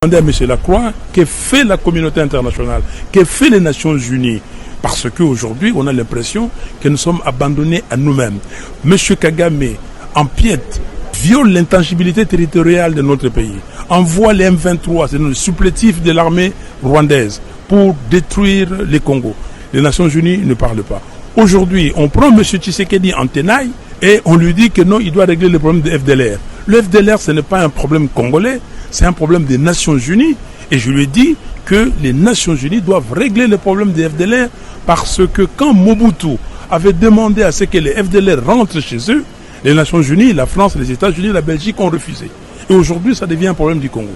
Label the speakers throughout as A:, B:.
A: Demandez à M. Lacroix que fait la communauté internationale, que fait les Nations Unies. Parce qu'aujourd'hui, on a l'impression que nous sommes abandonnés à nous-mêmes. M. Kagame empiète, viole l'intangibilité territoriale de notre pays, envoie les M23, c'est le supplétif de l'armée rwandaise, pour détruire les Congos. Les Nations Unies ne parlent pas. Aujourd'hui, on prend M. Tshisekedi en tenaille et on lui dit que non, il doit régler le problème de FDLR. Le FDLR, ce n'est pas un problème congolais, c'est un problème des Nations Unies. Et je lui ai dit que les Nations Unies doivent régler le problème des FDLR parce que quand Mobutu avait demandé à ce que les FDLR rentrent chez eux, les Nations Unies, la France, les États-Unis, la Belgique ont refusé. Et aujourd'hui, ça devient un problème du Congo.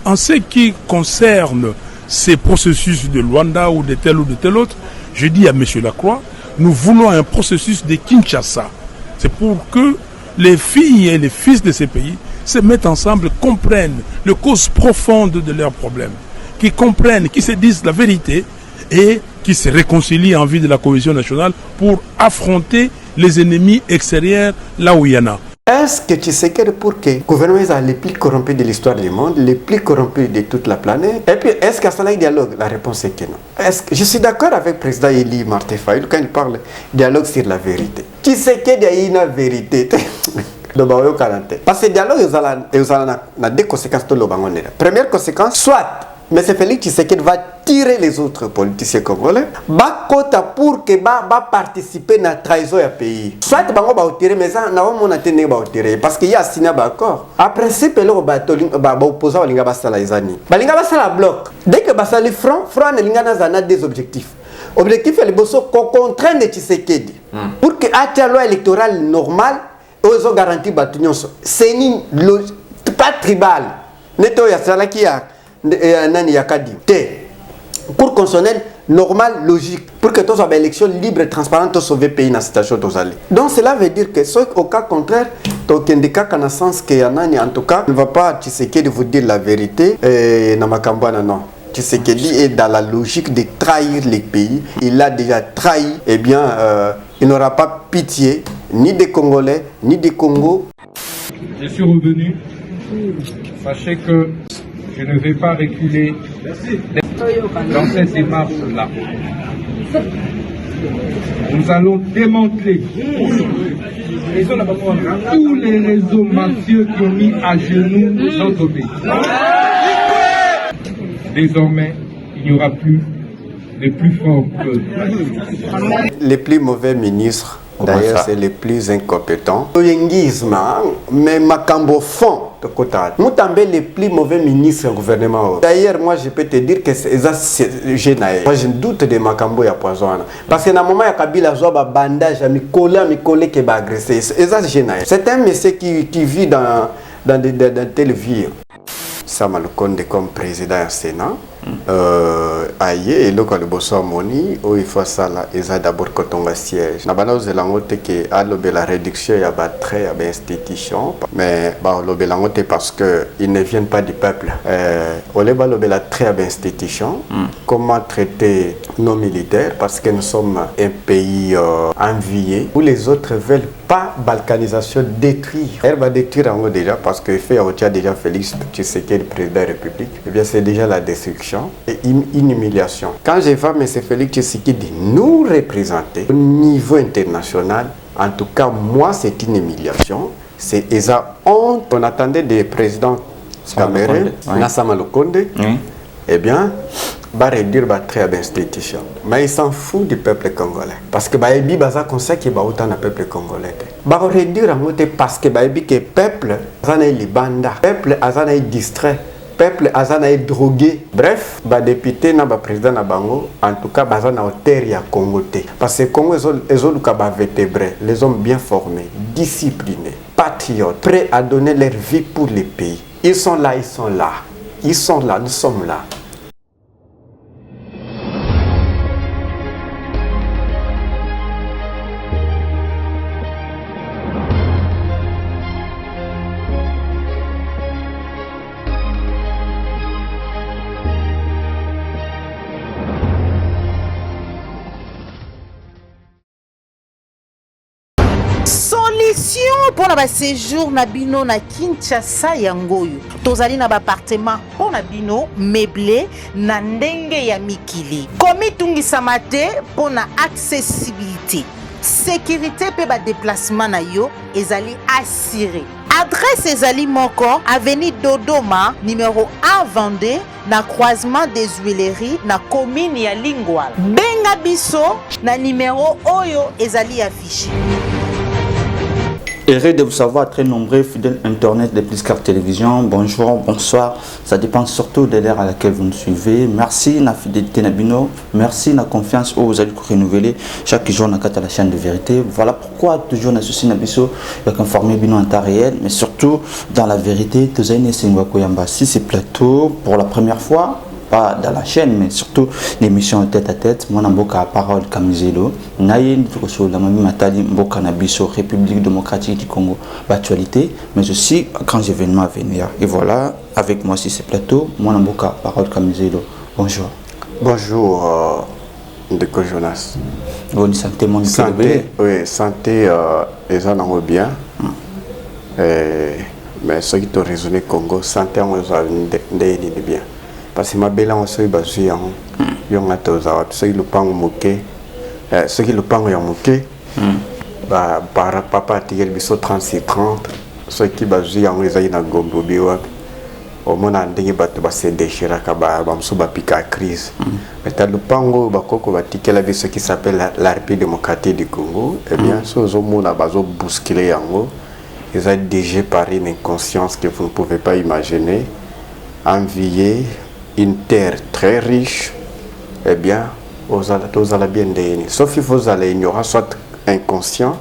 A: En ce qui concerne ces processus de Luanda ou de tel autre, je dis à M. Lacroix, nous voulons un processus de Kinshasa. C'est pour que les filles et les fils de ces pays se mettent ensemble, comprennent les causes profondes de leurs problèmes, qui comprennent, qui se disent la vérité et qui se réconcilient en vue de la cohésion nationale pour affronter les ennemis extérieurs là où il y en a.
B: Est-ce que tu sais que pour que le gouvernement soit le plus corrompu de l'histoire du monde, le plus corrompu de toute la planète? Et puis, est-ce qu'il y a un dialogue? La réponse est que non. Je suis d'accord avec le président Eli Martin Fayulu quand il parle dialogue sur la vérité. Tu sais qu'il y a une vérité. Parce que le dialogue, il y a deux conséquences. Première conséquence, soit mais c'est Félix Tshisekedi va tirer les autres politiciens congolais bakota pour que ba participer à la trahison du pays. Soit bango ba tirer mais ça na mona tene ba tirer parce qu'il y a signé ba accord. À principe le ba opposant balinga basala izani. Balinga basala bloc. Dès que basali front na linga na des objectifs. Objectif est le bosso contraindre Tshisekedi pour que la loi électorale normale aux garanties batunyon. C'est une pas tribal. Neto ya sala qui a nani yakadi te cour constitutionnelle normale logique pour que tous soit élection libre et transparente sauver pays dans situation tozali. Donc cela veut dire que soit au cas contraire tokendika kana sens que yanani en tout cas ne va pas Tshisekedi vous dire la vérité na makambana non. Tshisekedi est dans la logique de trahir les pays. Il a déjà trahi. Eh bien, il n'aura pas pitié ni des Congolais ni des Congo.
C: Je suis revenu. Sachez que je ne vais pas reculer dans cette démarche-là. Nous allons démanteler tous les réseaux mafieux qui ont mis à genoux notre pays. Désormais, il n'y aura plus les plus forts que
B: les plus mauvais ministres. D'ailleurs, c'est les plus incompétents. Mais Makambo fond de Kota. Nous sommes les plus mauvais ministres du gouvernement. D'ailleurs, moi, je peux te dire que c'est génial. Moi, je doute de Makambo et poison. Parce que dans le moment où Kabila a un bandage, il collé qui va agresser. C'est génial. C'est un monsieur qui vit dans telle vie. Samuel Konde comme président du Sénat. Aïe, et le cas de Bossomoni, où il faut ça là, ils ont d'abord quand on va siège. N'a pas de la motte que à la réduction, il y a pas très à institution, mais bah l'obélangote parce que ils ne viennent pas du peuple. On les va l'obéla très à institution. Comment traiter nos militaires parce que nous sommes un pays envié où les autres veulent pas balkanisation détruire. Elle va détruire en haut déjà parce que fait a déjà Félix Tshisekedi président de la République. Eh bien c'est déjà la destruction et une humiliation. Quand je vois M. Félix Tshisekedi nous représenter au niveau international, en tout cas moi c'est une humiliation. C'est esa honte. On attendait des présidents Cameroun, Nassama Lokonde. Eh bien, va réduire la très belle institution. Mais il s'en fout du peuple congolais. Parce que Baïbi Baza conseille qu'il y a autant de peuple congolais. Va réduire en côté parce que Baïbi que peuple azana est libanda, peuple azana est distrait, peuple azana est drogué. Bref, ba député na ba président na bango, en tout cas bazana hauteur ya Congoté. Parce que Congo les autres ka ba vertébrés, les hommes bien formés, disciplinés, patriotes, prêts à donner leur vie pour les pays. Ils sont là, ils sont là. Ils sont là, nous sommes là.
D: pour na ba séjour na bino na Kinshasa yangoyo. Tozali na ba appartement pour na bino meublé na ndenge ya mikili. Komi tungisa te pour na accessibilité. Sécurité pe ba déplacement na yo ezali assuré. Adresse ezali moko avenue Dodoma numéro 1 Vendée na croisement des Huileries na commune ya Lingwala. Benga biso na numéro oyo ezali affiché.
E: Heureux de vous savoir, très nombreux fidèles internet de Pliscar Télévision. Bonjour, bonsoir. Ça dépend surtout de l'ère à laquelle vous nous suivez. Merci la fidélité Nabino. Merci la confiance où vous allez renouveler chaque jour dans la chaîne de vérité. Voilà pourquoi toujours l'associé Nabiso avec informer Bino en temps réel, mais surtout dans la vérité. Tous les si c'est plateau pour la première fois. Pas dans la chaîne, mais surtout l'émission tête à tête. Moi, Mboka parole Kamizelo. Naïe, la Mami Matali, Mboka Nabiso, République démocratique du Congo, l'actualité, mais aussi grands événements à venir. Et voilà, avec moi, si c'est plateau, moi, Mboka parole Kamizelo. Bonjour.
B: Bonjour, Ndeko Jonas.
E: Bonne santé, mon
B: santé, oui, santé, les gens en bien. Mais ceux qui ont raisonné Congo, santé, on est bien. Parce que ma belle en soi basée en yonga ceux qui le pang moqué ceux qui le pang ya moqué par papa tiel biso 36-30 ceux qui basé en les na gombo biwa au mona ndenge bato ba se déchira ka ba mso ba pika crise mais ta le pango ba koko ba tikela biso qui s'appelle la République démocratique du Congo et bien so zo mona bazo bousculer yango ils ont déjà par une inconscience que vous ne pouvez pas imaginer envier une terre très riche, eh bien, vous allez bien déni. Sauf qu'il faut aller ignorer, soit inconscient,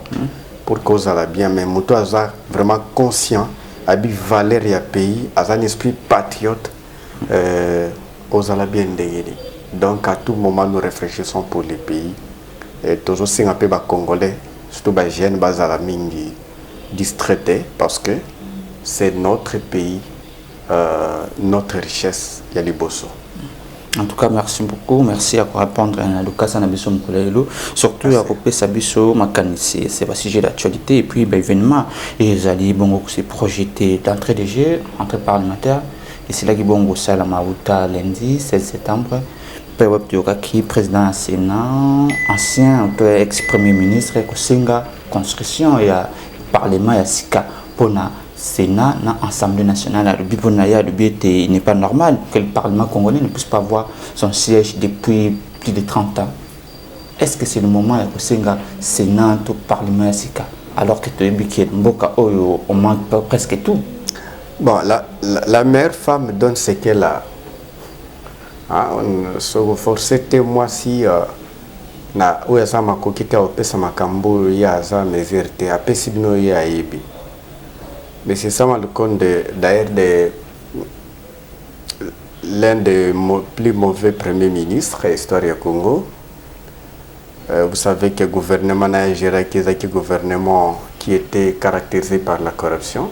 B: pour que vous allez bien, mais vous vraiment conscient, avec valeur et pays, avec un esprit patriote, vous allez bien déni. Donc, à tout moment, nous réfléchissons pour les pays. Et toujours, c'est un peu les Congolais, surtout les jeunes, les Alamingi, distraités, parce que c'est notre pays. Notre richesse, il y a les bosso.
E: En tout cas, merci beaucoup. Merci à répondre à l'occasion de Nabiso Mkolelo. Surtout à Kopé Sabiso Makanisi. C'est un sujet d'actualité. Et puis, l'événement, ils allaient c'est projeté d'entrée des jeux, entrée parlementaire. Et c'est là qu'ils vont à la Maouta lundi 16 septembre. Peweb Diokaki, président du Sénat, ancien ex-premier ministre, Kosenga, construction et parlement et Sika Pona. Sénat, l'Assemblée nationale, il n'est pas normal que le Parlement congolais ne puisse pas avoir son siège depuis plus de 30 ans. Est-ce que c'est le moment où le Sénat, le Parlement, alors que on manque presque tout?
B: Bon, la meilleure femme donne ce qu'elle a. C'était moi si na oyaza makokita opesa makambo ya za meserte apesi bino ya yebi. Mais c'est ça le compte d'ailleurs l'un des plus mauvais premiers ministres de l'histoire du Congo. Vous savez que le gouvernement nigérien est un gouvernement qui était caractérisé par la corruption.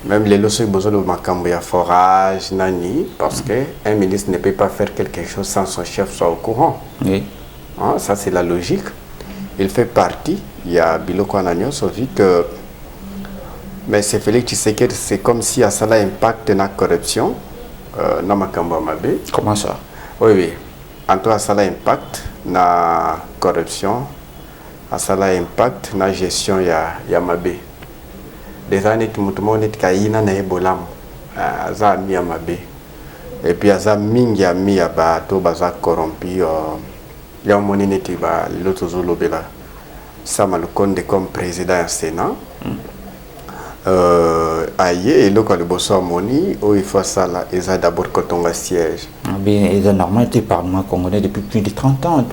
B: Même les lois besoin de makamboya forage, nani, parce qu'un ministre ne peut pas faire quelque chose sans son chef soit au courant.
E: Oui.
B: Ça c'est la logique. Il fait partie. Il y a Biloko Anagnos, on dit que mais c'est Félix Tshisekedi, c'est comme si ça a un impact dans la corruption, dans Makambo Mabe.
E: Comment ça?
B: Oui. En tout cas, ça a un impact dans la corruption, ça a un impact dans la gestion de Mabe. Des années, tout le monde est kaina na ebolam, ça a mis à Mabe. Et puis, ça a mis à bateau, ça corrompu. Il y a un moment où l'autre zolobela. Ça m'a le compte comme président du Sénat. Aïe, et là, quand le boss a moni, il faut ça là, il a d'abord quand on a siège.
E: Bien, il a normalement été Parlement congolais depuis plus de 30 ans,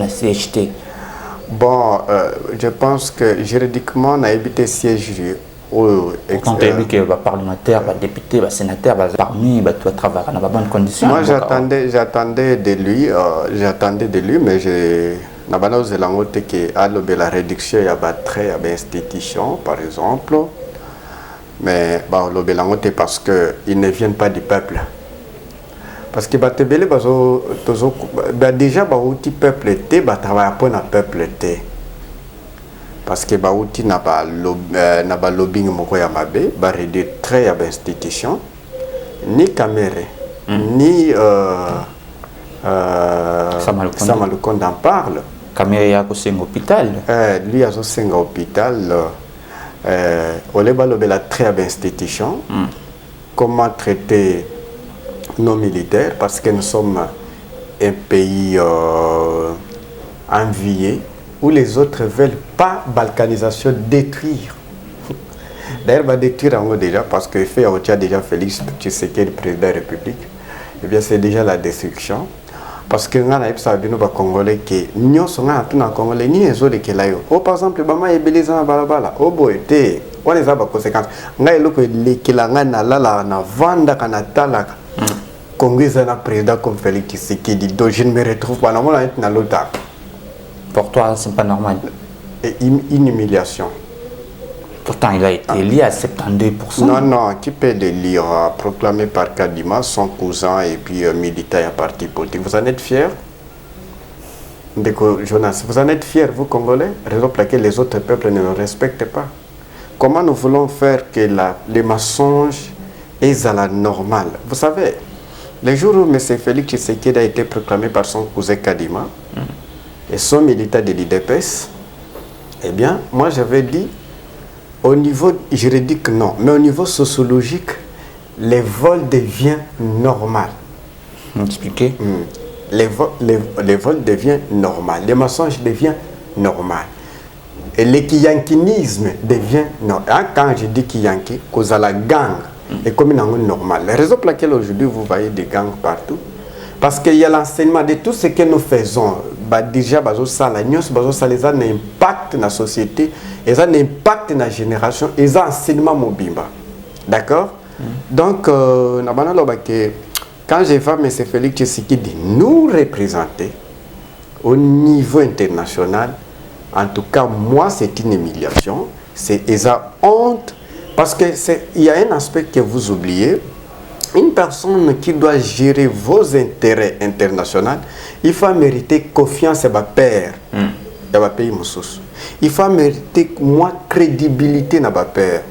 E: CHT.
B: Bon, je pense que juridiquement, on a évité siège.
E: Quand tu as vu que le parlementaire, le député, le sénateur, parmi, tu vas travailler dans de bonnes conditions.
B: Moi, j'attendais de lui, mais je n'ai pas osé la réduction, il y a des institutions, par exemple. Mais parce qu'ils ne viennent pas du peuple. Parce que déjà, le peuple était, travailler pour le peuple était. parce que bauti na ba lobbying moko ya mabe ba réduire très ya institution ni Caméré ni Samalukonde en parle.
E: Caméré a un hôpital.
B: Lui a un hôpital. On est la très belle institution. Comment traiter nos militaires, parce que nous sommes un pays envié où les autres ne veulent pas balkanisation, détruire. D'ailleurs, va détruire en haut déjà parce que fait déjà Félix Tshisekedi, président de la République. Eh bien, c'est déjà la destruction. Parce que nous avons Congolais qui nous sommes en Congolais, ni les autres qui là. Par exemple, Bama et Belize en balabala. Boité. On les a pas conséquences. Nous avons qui la na la na vanda kanatala. Congolais un président comme Félix Tshisekedi. Donc je ne me retrouve pas dans l'autre.
E: Pour toi, c'est pas normal.
B: Une humiliation.
E: Pourtant, il a été lié à 72%.
B: Non, non, qui peut le lire, proclamé par Kadima, son cousin et puis militaire à parti politique. Vous en êtes fiers? Jonas, vous en êtes fiers, vous Congolais? Raison pour laquelle les autres peuples ne le respectent pas. Comment nous voulons faire que les mensonges aient à la normale? Vous savez, le jour où M. Félix Tshisekedi a été proclamé par son cousin Kadima et son militaire de l'IDPS, eh bien, moi j'avais dit, au niveau juridique, non. Mais au niveau sociologique, les vols deviennent normal.
E: Expliquez.
B: Les vols deviennent normal. Les mensonges deviennent normal. Et le kiyankinisme devient normal. Quand je dis kiyanki, cause à la gang, est comme une normal. La raison pour laquelle aujourd'hui vous voyez des gangs partout, parce qu'il y a l'enseignement de tout ce que nous faisons. Déjà, ça les a un impact dans la société, ils ont un impact dans la génération, ils ont un enseignement mobimba. D'accord? Donc, quand je vois M. Félix Tshisekedi nous représenter au niveau international, en tout cas, moi, c'est une humiliation, c'est une honte, parce qu'il y a un aspect que vous oubliez. Une personne qui doit gérer vos intérêts internationaux, il faut mériter confiance à ma père. Il faut mériter moi crédibilité à ma père.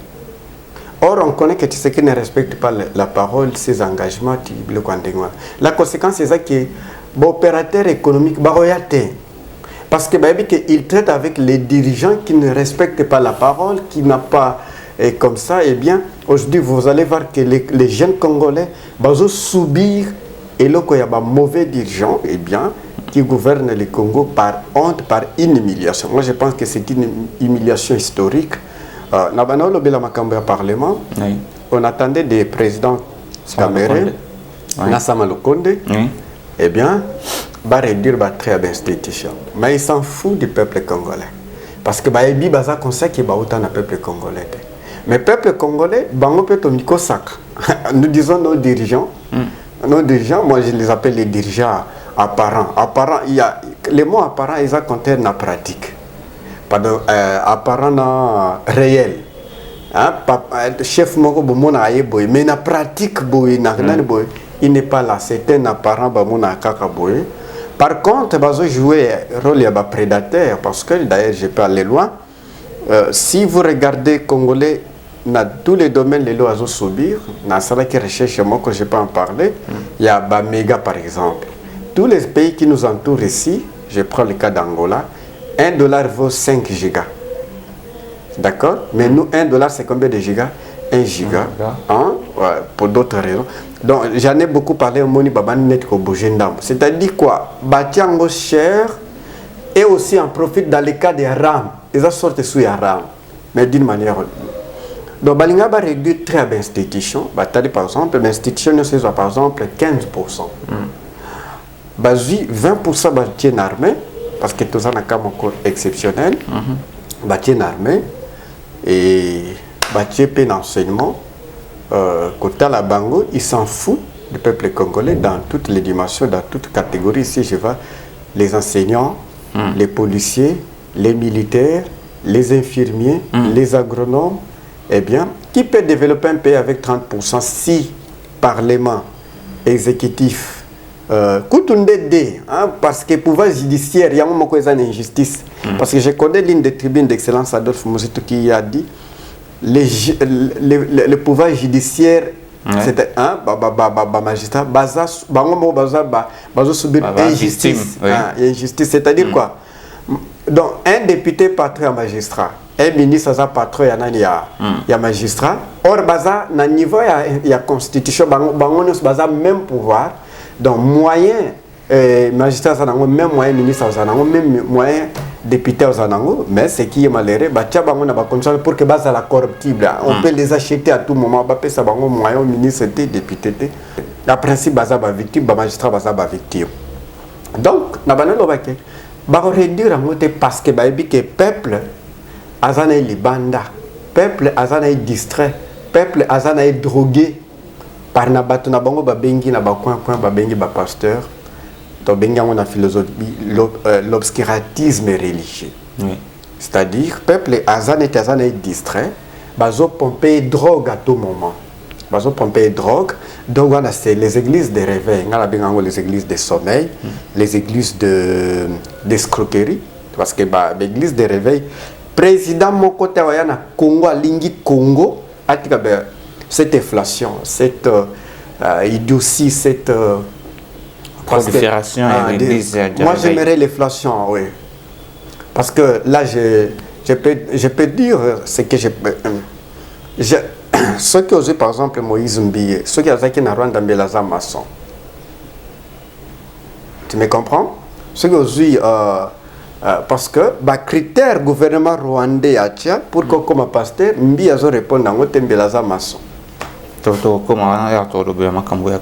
B: Or, on connaît que Tshisekedi ne respecte pas la parole, ses engagements. La conséquence, c'est ça que l'opérateur économique, parce qu'il traite avec les dirigeants qui ne respectent pas la parole, qui n'ont pas. Et comme ça, eh bien, aujourd'hui, vous allez voir que les jeunes Congolais vont subir et là, il y a un mauvais dirigeant, eh bien, qui gouverne le Congo par honte, par une humiliation. Moi, je pense que c'est une humiliation historique. Au Parlement, on attendait des présidents Caméré, Samalukonde, eh bien, va réduire la très belle institution. Mais ils s'en foutent du peuple congolais. Parce que Baébi Baza conseille qu'il y a autant de peuple congolais. Mais peuple congolais, nous disons nos dirigeants, moi je les appelle les dirigeants apparents. Les mots apparents, ils ont compté dans la pratique. Pardon, apparent dans réel. Chef Moko Bomona Ayeboy, mais dans la pratique, il n'est pas là. C'est un apparent Bomona Kakaboy. Par contre, il va jouer un rôle de prédateur, parce que d'ailleurs, je peux aller loin. Si vous regardez Congolais, dans tous les domaines, les lois à subir, dans ce qui recherche, moi, que je peux en parler, il y a Bamega par exemple. Tous les pays qui nous entourent ici, je prends le cas d'Angola, $1 vaut 5 gigas. D'accord? Mais nous, $1, c'est combien de gigas? 1 giga. Hein? Ouais, pour d'autres raisons. Donc, j'en ai beaucoup parlé au Moni Babanet au Boujendam. C'est-à-dire quoi? Batiango cher et aussi en profite dans les cas des RAM. Ils ont sorti sous les RAM. Mais d'une manière. Donc, Balinga va réduire très bien l'institution. Par exemple, l'institution, c'est par exemple 15%. Bazi 20% bâtien armé, parce que tout ça n'a qu'un encore exceptionnel. Bâtien armé et bâtien plein d'enseignement. Côté la Bango, il s'en fout du peuple congolais dans toutes les dimensions, dans toutes catégories. Ici, je vois les enseignants, les policiers, les militaires, les infirmiers, les agronomes. Eh bien, qui peut développer un pays avec 30% si Parlement, exécutif, parce que le pouvoir judiciaire, il y a une injustice. Parce que je connais l'une des tribunes d'excellence Adolphe Mouzitou qui a dit le pouvoir judiciaire, c'était un magistrat, subir injustice. Injustice, c'est-à-dire quoi? Donc, un député patron à magistrat, un ministre à patron, il y a magistrat. Or, na niveau il y a constitution, même pouvoir, donc moyen magistrat, même moyen ministre, même moyen député, mais ce qui est malheureux, pour que base la corruptible, on peut les acheter à tout moment, ça moyen ministre, député. La principe, basa victime, magistrat, victime. Donc, na banane réduire parce que le peuple azana libanda, peuple azana distrait, peuple azana drogué par na batu na bango babengi na bakwan babengi ba pasteur to bengi na philosophie l'obscurantisme religieux. C'est-à-dire peuple azana distrait, bazo pomper drogue à tout moment. Bazo pomper drogue, donc on a les églises de réveil, les églises de sommeil, les églises d'escroquerie, parce que l'église de réveil, président mon côté na Congo, Lingi Congo, cette inflation, cette idiotie, cette
E: prolifération à l'église de
B: moi
E: réveil.
B: j'aimerais l'inflation, oui, parce que là je peux dire ce que ceux qui osent par exemple Moïse Mbiye, ceux qui ont na Rwanda Mbelaza maçon. Tu me comprends? Ceux qui osent parce que critère gouvernement rwandais pour que comme pasteur Mbiye azo répondre à Mbelaza maçon.
E: Comme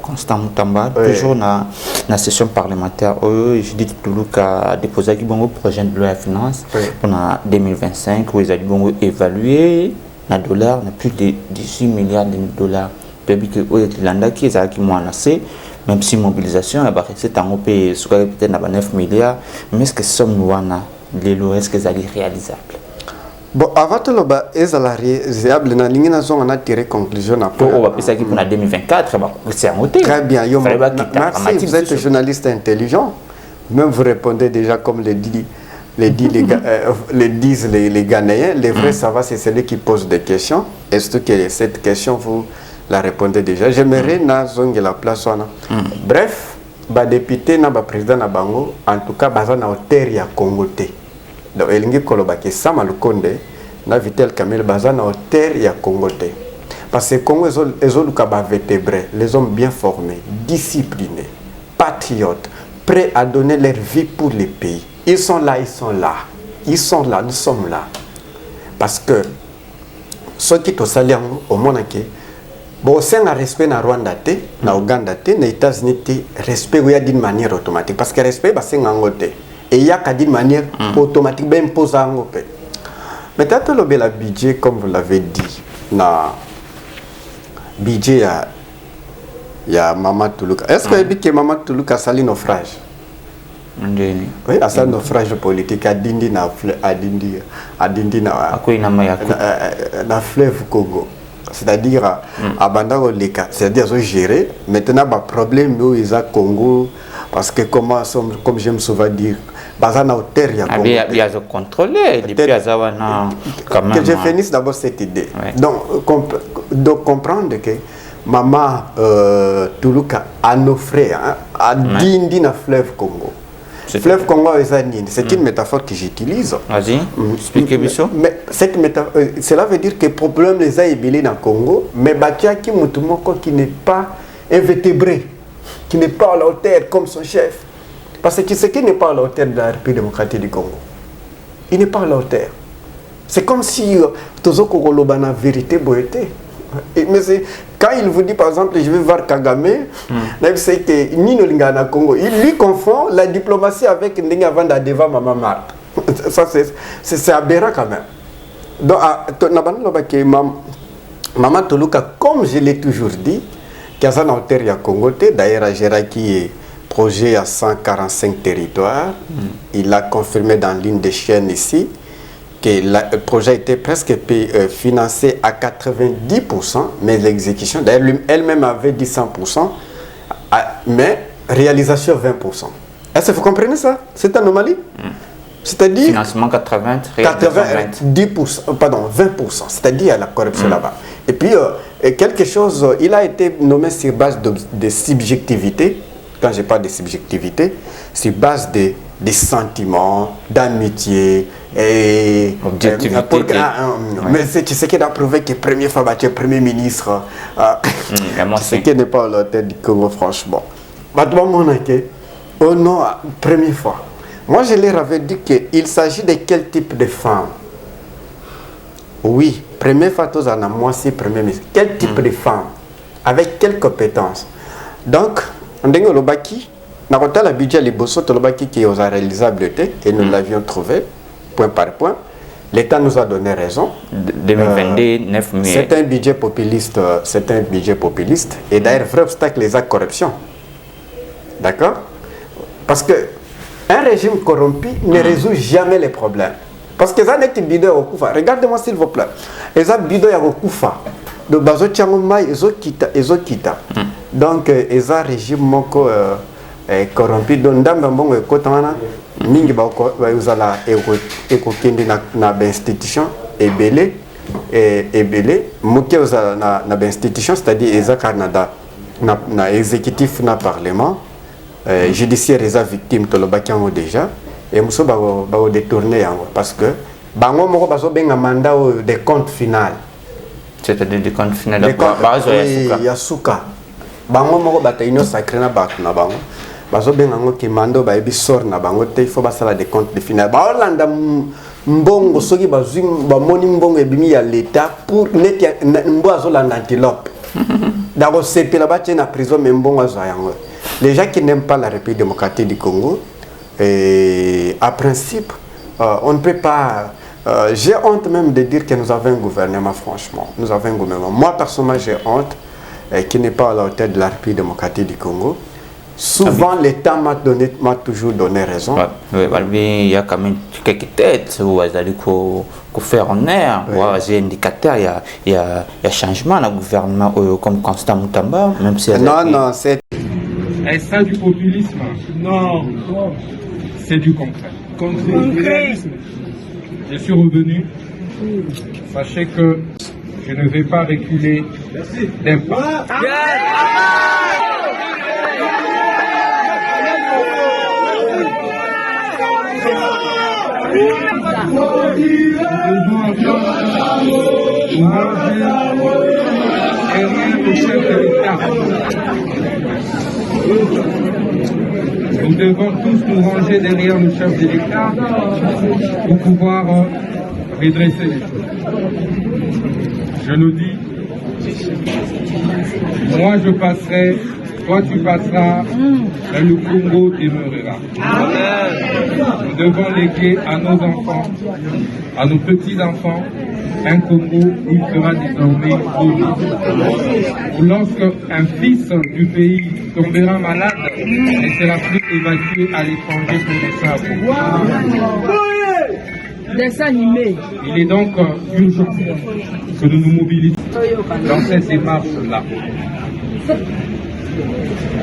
E: Constant Moutamba, toujours dans la session parlementaire, je dis que a déposé un projet de loi de finances pour 2025 où ils ont évalué na dollar, na plus de 18 milliards de dollars. Depuis que l'Irlande qui est qui moins assez, même si mobilisation a c'est en pays peut-être na 9 milliards, mais est-ce que somme wana est-ce que c'est réalisable?
B: Bon, avant tout est réalisable na lingi na zone na tirer conclusion na
E: pour on va penser pour 2024 c'est en hauteur.
B: Très bien, merci, vous êtes journaliste intelligent. Même vous répondez déjà comme le dit disent les Ghanéens, les vrais savants, c'est celui qui pose des questions. Est-ce que cette question, vous la répondez déjà? J'aimerais que la place. Bref, député, président, en tout cas, na hauteur ya Congo. Donc, il y a Sama Lukonde, na Vitel Kamel, na hauteur ya Congo. Parce que Congo, les hommes vertébrés, les hommes bien formés, disciplinés, patriotes, prêts à donner leur vie pour les pays. Ils sont là, ils sont là. Ils sont là, nous sommes là. Parce que ceux qui sont salés au monde, bon, c'est un respect na Rwanda, na Ouganda, na États-Unis, respect d'une manière automatique. Parce que respect, c'est un côté. Et il y a d'une manière automatique, ben imposé en côté. Mais tant que le budget, comme vous l'avez dit, na budget, il y a Maman Toulouka. Est-ce que Maman Toulouka sali naufrage? Oui, à ça naufrage politique à Dindi na fleuve Congo. C'est-à-dire à Bandaro Leka, c'est-à-dire gérer. Maintenant, le problème où ils ont Congo, parce que comme j'aime souvent dire, Bazana hauteur ya Congo.
E: Il y a contrôler depuis Azawana quand même.
B: Que je finisse d'abord cette idée. Donc comprendre que Maman Toulouka a offert à Dindi na fleuve Congo. Fleuve Congo c'est une métaphore que j'utilise.
E: Vas-y, expliquez-moi ça.
B: Mais cette métaphore, cela veut dire que le problème les a ébélés dans le Congo, mais Batia qui n'est pas invétébré, qui n'est pas à la hauteur comme son chef. Parce que ce qui n'est pas à la hauteur de la République démocratique du Congo, il n'est pas à la hauteur. C'est comme si Tozo Kogoloba na vérité boité. Mais quand il vous dit par exemple je vais voir Kagame, c'est que Nino Lingana Congo, il lui confond la diplomatie avec Ndinga Vanda Deva Mamamar. Ça c'est aberrant quand même. Donc Maman Toulouka, comme je l'ai toujours dit, qu'il y a un hauteur ya Congo, d'ailleurs à Géraki projet à 145 territoires, il a confirmé dans l'une des chaînes ici que le projet était presque financé à 90%, mais l'exécution, d'ailleurs elle-même avait dit 100%, mais réalisation 20%. Est-ce que vous comprenez ça? C'est une anomalie. C'est-à-dire
E: financement 80,
B: 10%, pardon, 20%, c'est-à-dire la corruption là-bas. Et puis, quelque chose, il a été nommé sur base de subjectivité. Quand je parle de subjectivité, sur base des sentiments, d'amitié et
E: objectivité.
B: Mais c'est ce qui a prouvé que première fois battu premier ministre, ce qui n'est pas la tête du Congo, franchement. Oh non, première fois. Moi, je leur avais dit qu'il s'agit de quel type de femme? Oui, première fois, tous en a moi, c'est premier ministre. Quel type de femme? Avec quelles compétences? Donc, on a le baki, on a le budget les bossos, le baki qui est aux réalisabilités, et nous l'avions trouvé, point par point. L'État nous a donné raison.
E: 2022, 9 mai.
B: C'est un budget populiste, et d'ailleurs, vrai obstacle, les actes de corruption. D'accord? Parce que un régime corrompu ne résout jamais les problèmes. Parce que ça n'est pas bidon au Koufa. Regardez-moi s'il vous plaît. Les bidon au Koufa. De bazo tchangomai ezokita. Donc les régime moko corrompu donc ndamba mbongo ekotana mingi ba uzala ekokende na institution ebele moké uzala na institution, c'est-à-dire eza Canada na exécutif na parlement. Judiciaire les victimes de l'Obakiango déjà et nous sommes détourner parce que bango moko baso benga mandat de compte final,
E: c'est-à-dire de compte final
B: de yasuka bango moko bataino sacré na bak na bango baso benga ngo ki mando ba ebi sor na bango te il faut basala de compte de final ba olanda mbongo soki bazwim ba moni mbongo ebimi ya l'état pour net mbo azolanda antilope dako sepela ba na prison mbongo azoyango. Les gens qui n'aiment pas la République démocratique du Congo, à principe, on ne peut pas... j'ai honte même de dire que nous avons un gouvernement, franchement. Nous avons un gouvernement. Moi, personnellement, j'ai honte qui n'est pas à la hauteur de la République démocratique du Congo. Souvent, l'État m'a toujours donné raison.
E: Il y a quand même quelques têtes où ils allaient faire en air. Il y a indicateurs, il y a changement dans le gouvernement, comme Constant Moutamba, même si...
B: Non, c'est...
C: Est-ce ça du populisme? Non. C'est du concret. Je suis revenu. Sachez que je ne vais pas reculer d'un pas. Nous devons tous nous ranger derrière le chef de l'État pour pouvoir redresser les choses. Je le dis, moi je passerai, toi tu passeras, et le Congo demeurera. Nous devons léguer à nos enfants, à nos petits-enfants, un Congo où il sera désormais où lorsque un fils du pays tombera malade, il ne sera plus évacué à l'étranger pour laisser un Il est donc urgent que nous nous mobilisions dans cette démarche-là.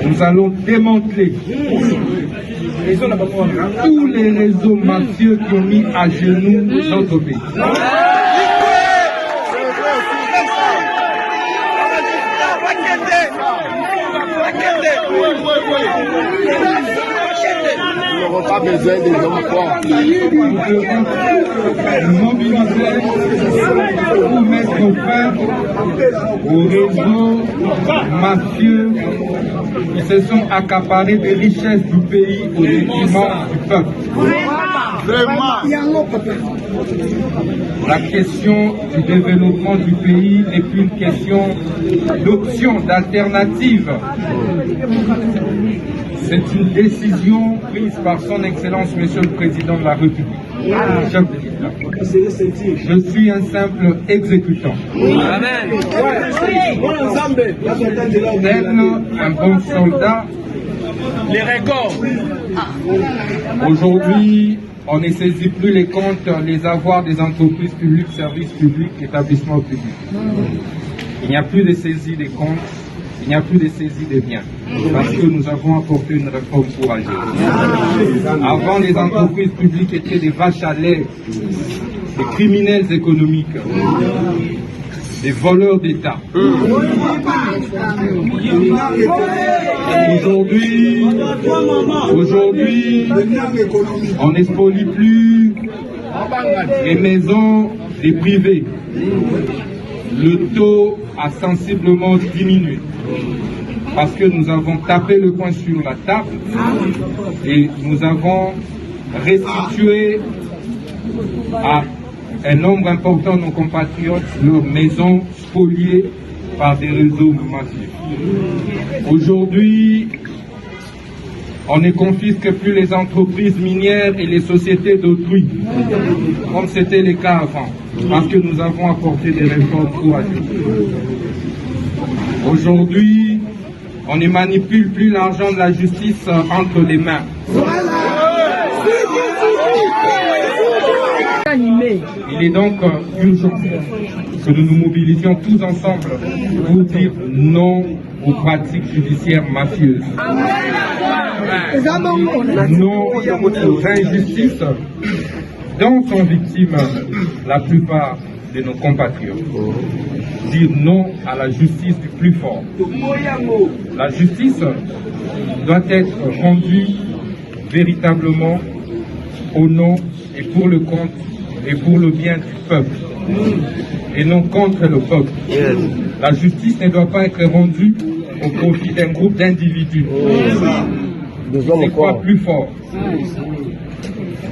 C: Nous allons démanteler tous les réseaux mafieux qui ont mis à genoux notre pays.
F: Nous n'avons pas besoin des hommes forts.
C: Mobiliser pour mettre fin aux réseaux mafieux qui se sont accaparés des richesses du pays au détriment du peuple. La question du développement du pays n'est plus une question d'option, d'alternative. C'est une décision prise par son Excellence, Monsieur le Président de la République, chef de l'État. Je suis un simple exécutant. Amen. Tel un bon soldat. Les records. Aujourd'hui, on ne saisit plus les comptes, les avoirs des entreprises publiques, services publics, établissements publics. Il n'y a plus de saisie des comptes. il n'y a plus de saisie des biens, parce que nous avons apporté une réforme courageuse. Avant, les entreprises publiques étaient des vaches à lait, des criminels économiques, des voleurs d'État. Aujourd'hui, on n'expolie plus les maisons des privés. Le taux a sensiblement diminué parce que nous avons tapé le poing sur la table et nous avons restitué à un nombre important de nos compatriotes leurs maisons spoliées par des réseaux massifs. Aujourd'hui, on ne confisque plus les entreprises minières et les sociétés d'autrui, comme c'était le cas avant, parce que nous avons apporté des réformes courageuses. Aujourd'hui, on ne manipule plus l'argent de la justice entre les mains. Il est donc urgent que nous nous mobilisions tous ensemble pour dire non aux pratiques judiciaires mafieuses. Non aux injustices dont sont victimes la plupart de nos compatriotes. Dire non à la justice du plus fort. La justice doit être rendue véritablement au nom et pour le compte et pour le bien du peuple, et non contre le peuple. La justice ne doit pas être rendue au profit d'un groupe d'individus. C'est quoi plus fort?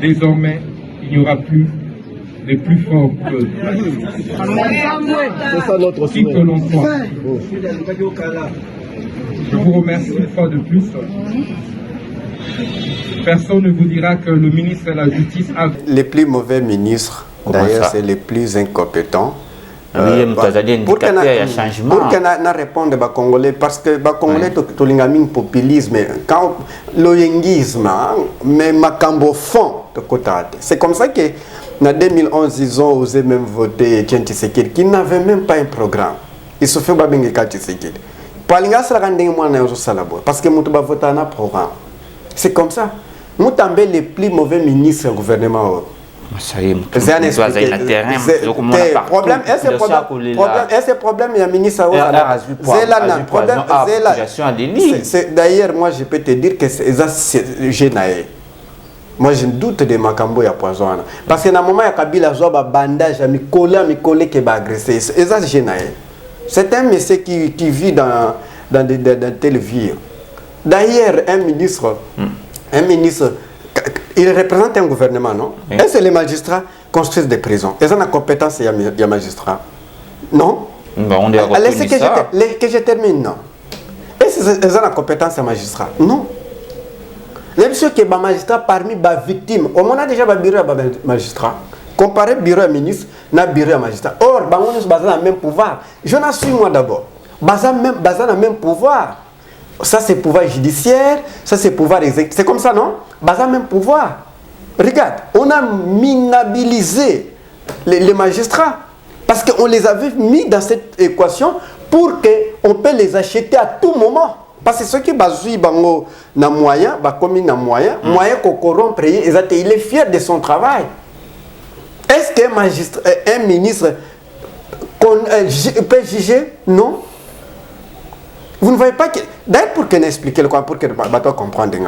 C: Désormais, il n'y aura plus les plus forts que qui que l'on soit. Je vous remercie une fois de plus. Personne ne vous dira que le ministre de la Justice a...
B: Les plus mauvais ministres, d'ailleurs, c'est les plus incompétents.
E: Pour
B: qu'on réponde aux Congolais, parce que les Congolais, tout le populisme, quand l'oyengisme, mais makambo fond de côté. C'est comme ça que, en 2011, ils ont osé même voter Etienne Tshisekedi, qui n'avait même pas un programme. Il se fait Babengeka Tshisekedi. Parce que nous avons voté un programme. C'est comme ça. Nous avons les plus mauvais ministres du gouvernement.
E: Ça y est, problème,
B: il y a un ministre d'ailleurs, moi je peux te dire que c'est génial. Moi je doute de Makambo ya poison. Parce que dans le moment, il y a Kabila Zoba bandage, il y a collé qui va agresser. C'est génial. C'est un monsieur qui vit dans telle vie. D'ailleurs, un ministre, il représente un gouvernement, non? Oui. Est-ce que les magistrats construisent des prisons? Ils ont la compétence, il y a magistrats. Non?
E: On
B: laissez que je termine, non? Est-ce qu'ils ont la compétence, les magistrats? Non. Les messieurs qui sont magistrats parmi les victimes, on a déjà un bureau à magistrat. Comparé bureau à ministre, na bureau à magistrat. Or, on est basé dans le même pouvoir. Je n'en suis moi d'abord. Basé dans le même pouvoir. Ça c'est pouvoir judiciaire, ça c'est pouvoir exécutif. C'est comme ça, non? Basé même pouvoir. Regarde, on a minabilisé les magistrats parce qu'on les avait mis dans cette équation pour qu'on peut les acheter à tout moment. Parce que ceux qui basent dans moyen, comme moyen qu'on corrompre, il est fier de son travail. Est-ce qu'un ministre peut juger? Non. Vous ne voyez pas que... D'ailleurs, pour qu'on explique le quoi, pour que vous compreniez.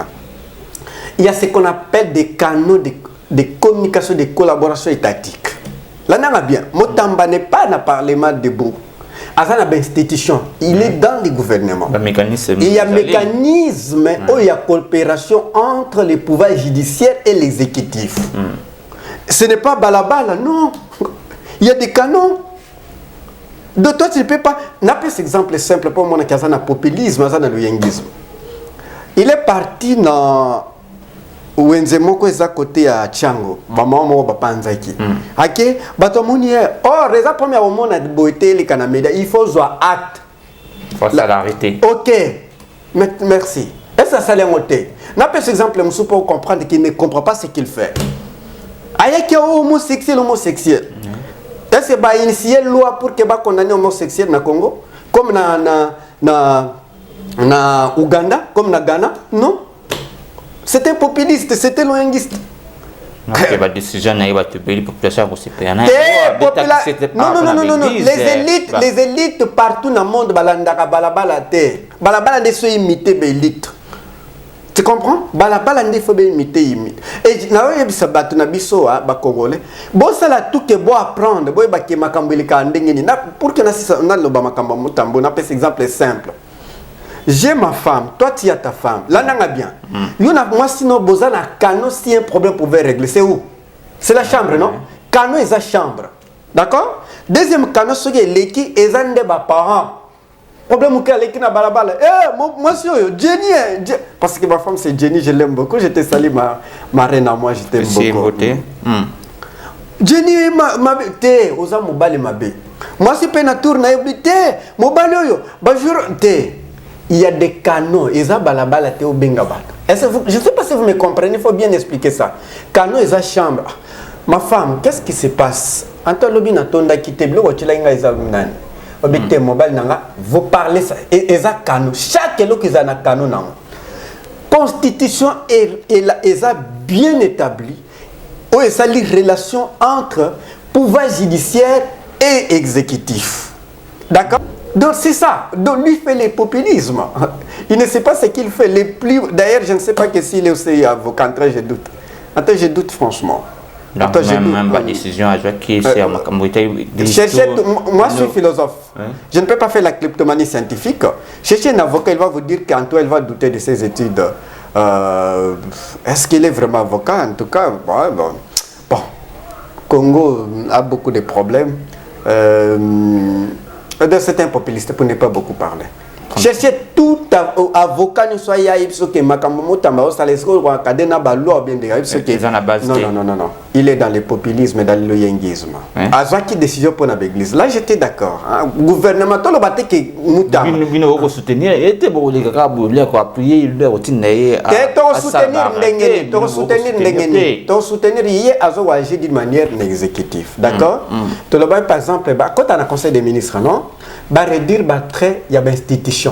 B: Il y a ce qu'on appelle des canaux de communication, de collaboration étatique. Là, on a bien. Motamba n'est pas dans le Parlement debout. Azana institution, il est dans le gouvernement. Il y a un mécanisme où il y a coopération entre les pouvoirs judiciaires et l'exécutif. Ce n'est pas balabala, non. Il y a des canaux. De toi, tu ne peux pas... N'a pas cet exemple simple pour moi qui a un populisme, dans le yengisme. Il est parti dans Wenzemoko est à côté à Tchango, maman Bapanzaki. Ok, batomuni or les premières moments de beauté les Canameda, il faut jouer acte.
E: Il faut l'arrêter.
B: Ok, merci. Et ça ça l'est. N'a pas cet exemple monsieur pour comprendre qu'il ne comprend pas ce qu'il fait. Aïe qui est homosexuel. Est-ce que va initier loi pour que va condamner homosexuel na Congo comme na Ouganda, comme na Ghana. Non. C'est un populiste, c'est un loyanguiste.
E: Non, la décision n'a pas été population pour se payer.
B: Non. Les élites partout dans le monde, balandaka balabala te. Balabala ne sont imité l'élite. Tu comprends? Balabala ne faut pas imiter. Et na oye bisa batu na biso ba congolais. Bon ça là tout que bon apprendre, bon ba ke makambo lika ndengeni. Na pour que na lo ba makambo mutambo na pèse exemple simple. J'ai ma femme, toi tu as ta femme. Là, n'a bien. Moi, sinon, besoin d'un canot, si un problème pouvait régler, c'est où? C'est la chambre, non? Canot est la chambre. D'accord? Deuxième canot, c'est l'équipe et un des parents. Problème où l'équipe n'a pas la balle. Moi, c'est Jenny. Parce que ma femme, c'est Jenny, je l'aime beaucoup. J'étais salé ma reine à moi, je t'aime beaucoup. Jenny, ma té, aux âmes, mobile, ma bé. Moi, c'est pas tour, na té, mobile, yo. Bonjour, té. Il y a des canaux, ils ont balabala te au bengabat. Je ne sais pas si vous me comprenez, il faut bien expliquer ça. Canaux, ils ont chambre. Ma femme, qu'est-ce qui se passe? Anto lobi na tonda kite blo wachila inga ils ont nani. Obite mobile nanga, vous parlez ça. Ils ont canaux. Chaque lo qu'ils ont na canaux nanga. Constitution est bien établie. Où est ça les relations entre pouvoir judiciaire et exécutif. D'accord? Donc c'est ça. Donc lui fait le populisme. Il ne sait pas ce qu'il fait. Les plus... D'ailleurs, je ne sais pas que s'il est aussi avocat. Je doute. Attends, je doute franchement.
E: Donc, même pas décision à jouer qui c'est à ma communauté.
B: Moi, je suis philosophe. Je ne peux pas faire la kleptomanie scientifique. Cherchez un avocat, il va vous dire qu'Antoine, il va douter de ses études. Est-ce qu'il est vraiment avocat? En tout cas, bon. Congo a beaucoup de problèmes. C'est un populiste pour ne pas beaucoup parler. Cherchez tout avocat ne soit yaïbso que makamomo tamba osalesko ou akadena balou bien de yaïbso que non. Il est dans le populisme et dans le loyanguisme. Azwa qui décision pour la église. Là j'étais d'accord. Gouvernement tout le baté que mouta.
E: Bino ko soutenir était bon les gars boulé ko appuyer le routine naé.
B: To soutenir hier azo agir d'une manière exécutive. D'accord? Tout le bail par exemple quand on a conseil des ministres non, ba réduire ba trait il y a institution.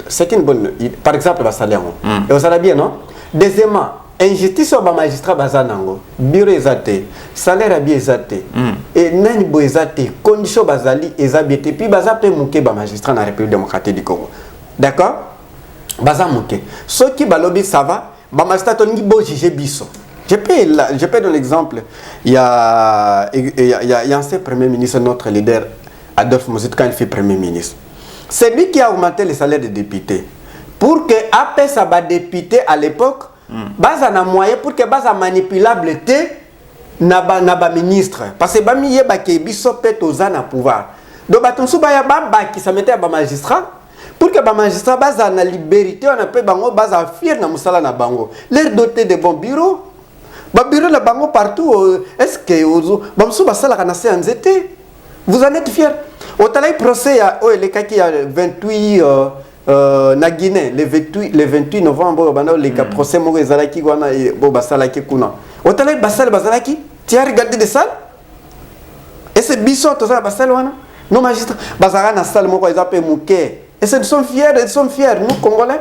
B: C'est une bonne. Par exemple, le salaire. Et vous savez bien, non? Deuxièmement, injustice sur le magistrat bazanango. Bureau exaté. Salaire bien exaté. Et nani bo exaté. Condition bazali exabité. Puis bazapé mouké ba magistrat dans la République démocratique du Congo. D'accord? Bazam mouké. Ceux qui balobi ça va. Ba magistrat tongi bo juger biso. Je peux donner l'exemple. Il y a un ancien premier ministre, notre leader Adolphe Mozit, quand il fait premier ministre. C'est lui qui a augmenté les salaires des députés. Pour que, après ça, les députés à l'époque, basa na moyen pour que basa manipulable na ministre. Parce que bami yeba ke biso pète aux na pouvoir. Donc batonsu ba ya ba qui ça mettait à magistrat pour que magistrat basa na liberté on appelle bango basa fier na musala na bango. Leur doté de bons bureaux. Ba bureau la bango partout est-ce que ozo bamsu basala kana se anzete. Vous en êtes fiers? Au talai procès les cas qui a 28 na Guinée le 28 novembre les cas procès mo ezalaki wana bo basalaki kuna. Au talai basalaki tu as regardé de ça? Et c'est biso to ça basal wana nos magistrats basara na salle moko ezapé mouké. Et ils sont fiers nous Congolais?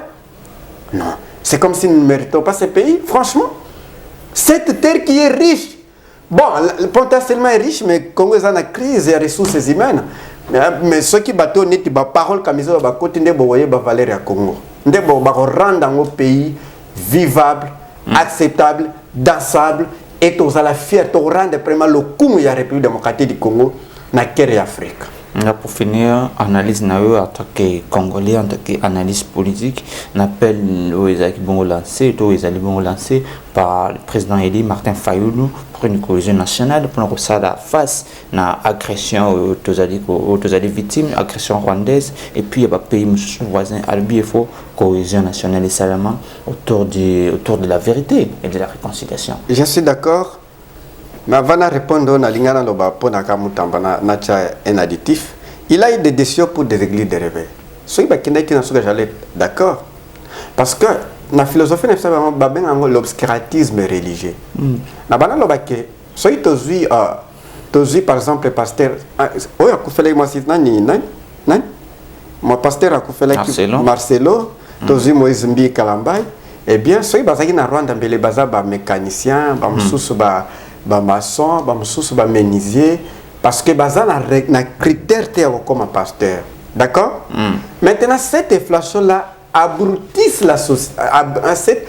B: Non, c'est comme si nous ne méritons pas ce pays franchement. Cette terre qui est riche. Bon, potentiellement riche, mais Congo est en crise et ressources humaines. Mais ceux qui battent net, parole comme ils ont continué à voyer Valérie à Congo. Ils vont rendre un pays vivable, acceptable, dansable, et tous à la fierté, rendre vraiment le coup de la République démocratique du Congo dans l'Afrique.
E: Pour finir, analyse en tant que Congolais, en tant qu'analyse politique, on appelle lancé par le président élu Martin Fayulu pour une cohésion nationale pour nous faire face à l'agression aux victimes, agression rwandaise, et puis il y a des pays voisins, il faut cohésion nationale et seulement autour de la vérité et de la réconciliation.
B: Je suis d'accord. Mais avant de répondre à l'ingana un additif, il a eu des décisions pour dérégler des réveils. Ceux qui sont d'accord. Parce que la philosophie, c'est l'obscurantisme religieux. Ceux qui par exemple, le pasteur, mon pasteur akufela
E: Marcelo
B: tozi Moïse Mbi Kalambai. Eh bien ceux bazaki na Rwanda mbele baza ba mécanicien ba mususu ba maçon ba mususu ba menuisier parce que baza na critère te comme pasteur. D'accord? Maintenant cette inflation là abrutissent la société,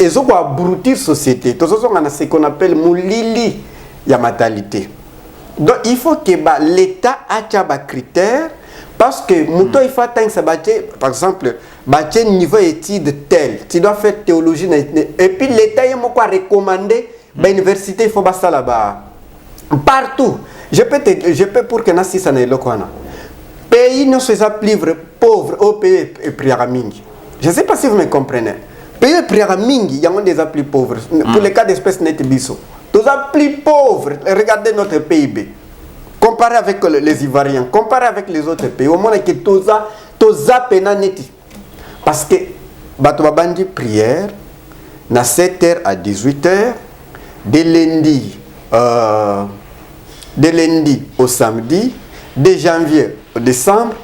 B: ils ont abrutir société. Tout ça, on a ce qu'on appelle moulili ya matalité. Donc il faut que l'État ait des critères parce que il faut atteindre ça. Par exemple, niveau études tel, tu dois faire théologie et puis l'État il m'a recommandé l'université il faut ça là-bas partout. Je peux pour que nasi ça n'est le quoi. Pays ne sont plus pauvres au pays et pyramide. Je ne sais pas si vous me comprenez. Pays et pyramide, il y a des plus pauvres. Pour les cas d'espèces net biso. Tous les plus pauvres, regardez notre PIB. Comparé avec les Ivoiriens, comparé avec les autres pays, au moins que tous les pénanités. Parce que bato bandi prière na 7h à 18h de lundi au samedi, de janvier au décembre,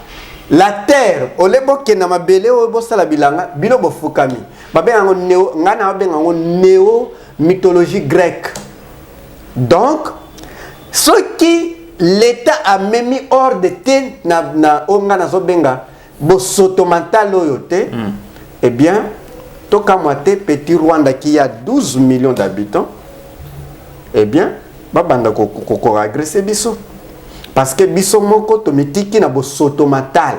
B: la terre au lebo ke na mabele o bo sala bilanga bilo bo fukami babe ngo neo ngana babe ngo néo mythologie grecque. Donc ce qui l'État a même mis hors de terre na ngana zo benga bo sotomental oyote eh bien toka moite petit Rwanda qui a 12 millions d'habitants eh bien babanda ko agresser biso. Parce que biso moko tomitiki na bo sotomatal.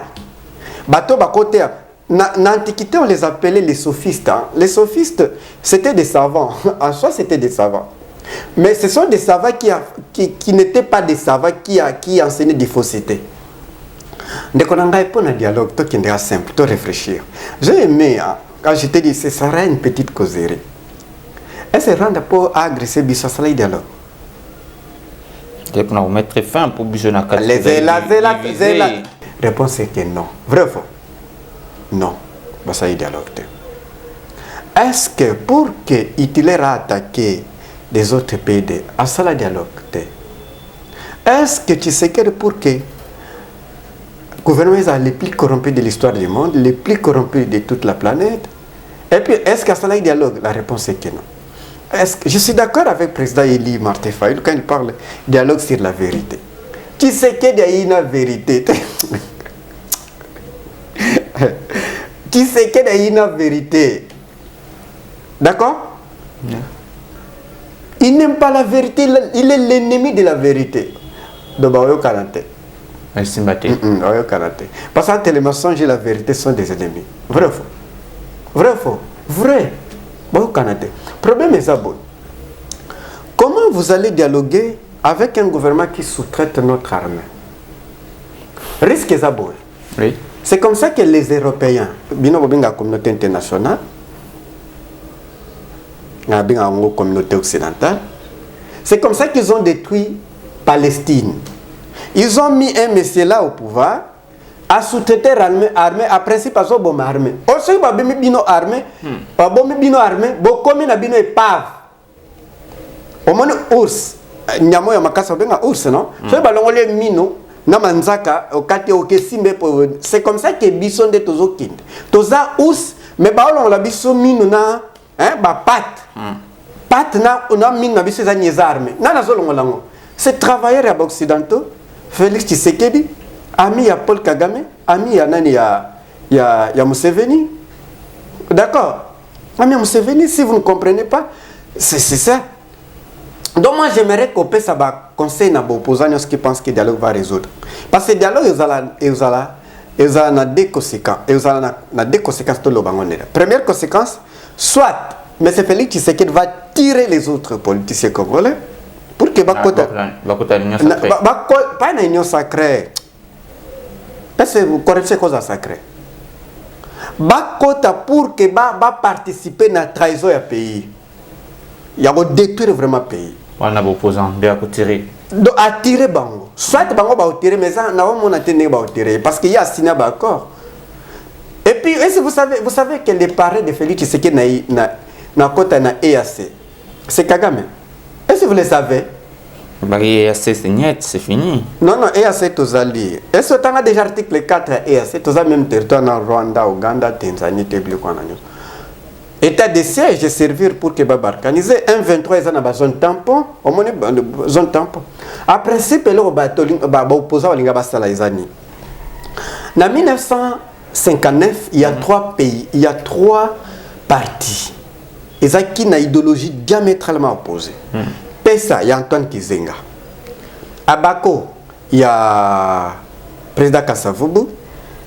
B: Bato bakote na antiquité on les appelait les sophistes. Hein. Les sophistes c'était des savants. En soi c'était des savants. Mais ce sont des savants qui n'étaient pas des savants qui enseignaient des faussetés. Dès qu'on a pour un dialogue, toi qui est simple, toi réfléchir. J'ai aimé hein, quand je t'ai dit ce serait une petite causerie. Est-ce que rendre pour agresser biso ça le dialogue?
E: Pour mettre fin pour besoin
B: la réponse est que non. Vrai ou faux? Non. Ça y dialogue. Est-ce que pour que Hitler a attaqué des autres pays à ça la dialogue? Est-ce que tu sais que pour que le gouvernement est les plus corrompus de l'histoire du monde, les plus corrompus de toute la planète? Et puis est-ce qu'à ça la dialogue? La réponse est que non. Je suis d'accord avec le président Eli Martin Fayulu quand il parle dialogue sur la vérité. Tu sais qu'il y a une vérité. Tu sais qu'il y a une vérité. D'accord? Il n'aime pas la vérité, il est l'ennemi de la vérité. Donc, Oyo Kanate. Oyo Kanate. Parce que les mensonges et la vérité sont des ennemis. Vrai ou faux? Vrai ou faux? Vrai. Oyo Kanate. Problème est ça bon. Comment vous allez dialoguer avec un gouvernement qui sous-traite notre armée? Risque est ça bon.
E: Oui.
B: C'est comme ça que les Européens, la communauté internationale, la communauté occidentale, c'est comme ça qu'ils ont détruit Palestine. Ils ont mis un monsieur là au pouvoir à sous-traiter l'armée à principe à bombe armée. Aussi, bino armée, bino armée, comme na bino épave. Au moins ours, nyamo ya makasa benga ours non. So balongole mino na manzaka okati okesimbe po. C'est comme ça que bison de tozokinde. Toza ours, mais baolong la biso mino na ba pat. Pat na mino na biso za nyeza armée. Na nazolongolango. C'est travailleurs à occidentaux. Félix Tshisekedi, ami à Paul Kagame, ami à Nani ya Museveni. D'accord? Ami à Museveni, si vous ne comprenez pas, c'est ça. Donc moi j'aimerais qu'on puisse conseiller à l'opposant qui pense que le dialogue va résoudre. Parce que le dialogue il a deux conséquences. Il a deux conséquences tout le monde. Première conséquence, soit M. Félix Tshisekedi va tirer les autres politiciens congolais pour que pas une union sacrée. Est-ce que vous connaissez quoi sacré? Bakota pour que participer à la trahison du pays. Il y a détruire vraiment le pays.
E: On a opposant bien tirer.
B: Donc attirer bango. Soit bango va tirer mais ça n'a pas tenir va tirer parce qu'il y a signé un accord. Et puis est-ce que vous savez que les parents de Félix Tshisekedi na kota na EAC. C'est Kagame. Est-ce que vous le savez?
E: C'est fini.
B: Non, non, EAC Tozali. Est-ce que tu as déjà article 4 EAC, tu as même territoire dans Rwanda, Ouganda, Tanzanie, État de siège servir pour que Baba organiser un 23 ils ont zone tampon, au moins zone tampon. À principe le bateau opposant au linga basala izani. En 1959, il y a 3 pays, il y a 3 partis. Ils ont une idéologie diamétralement opposée. Pesa, il y a Antoine Kizenga. À Bako, il y a président Kasavubu.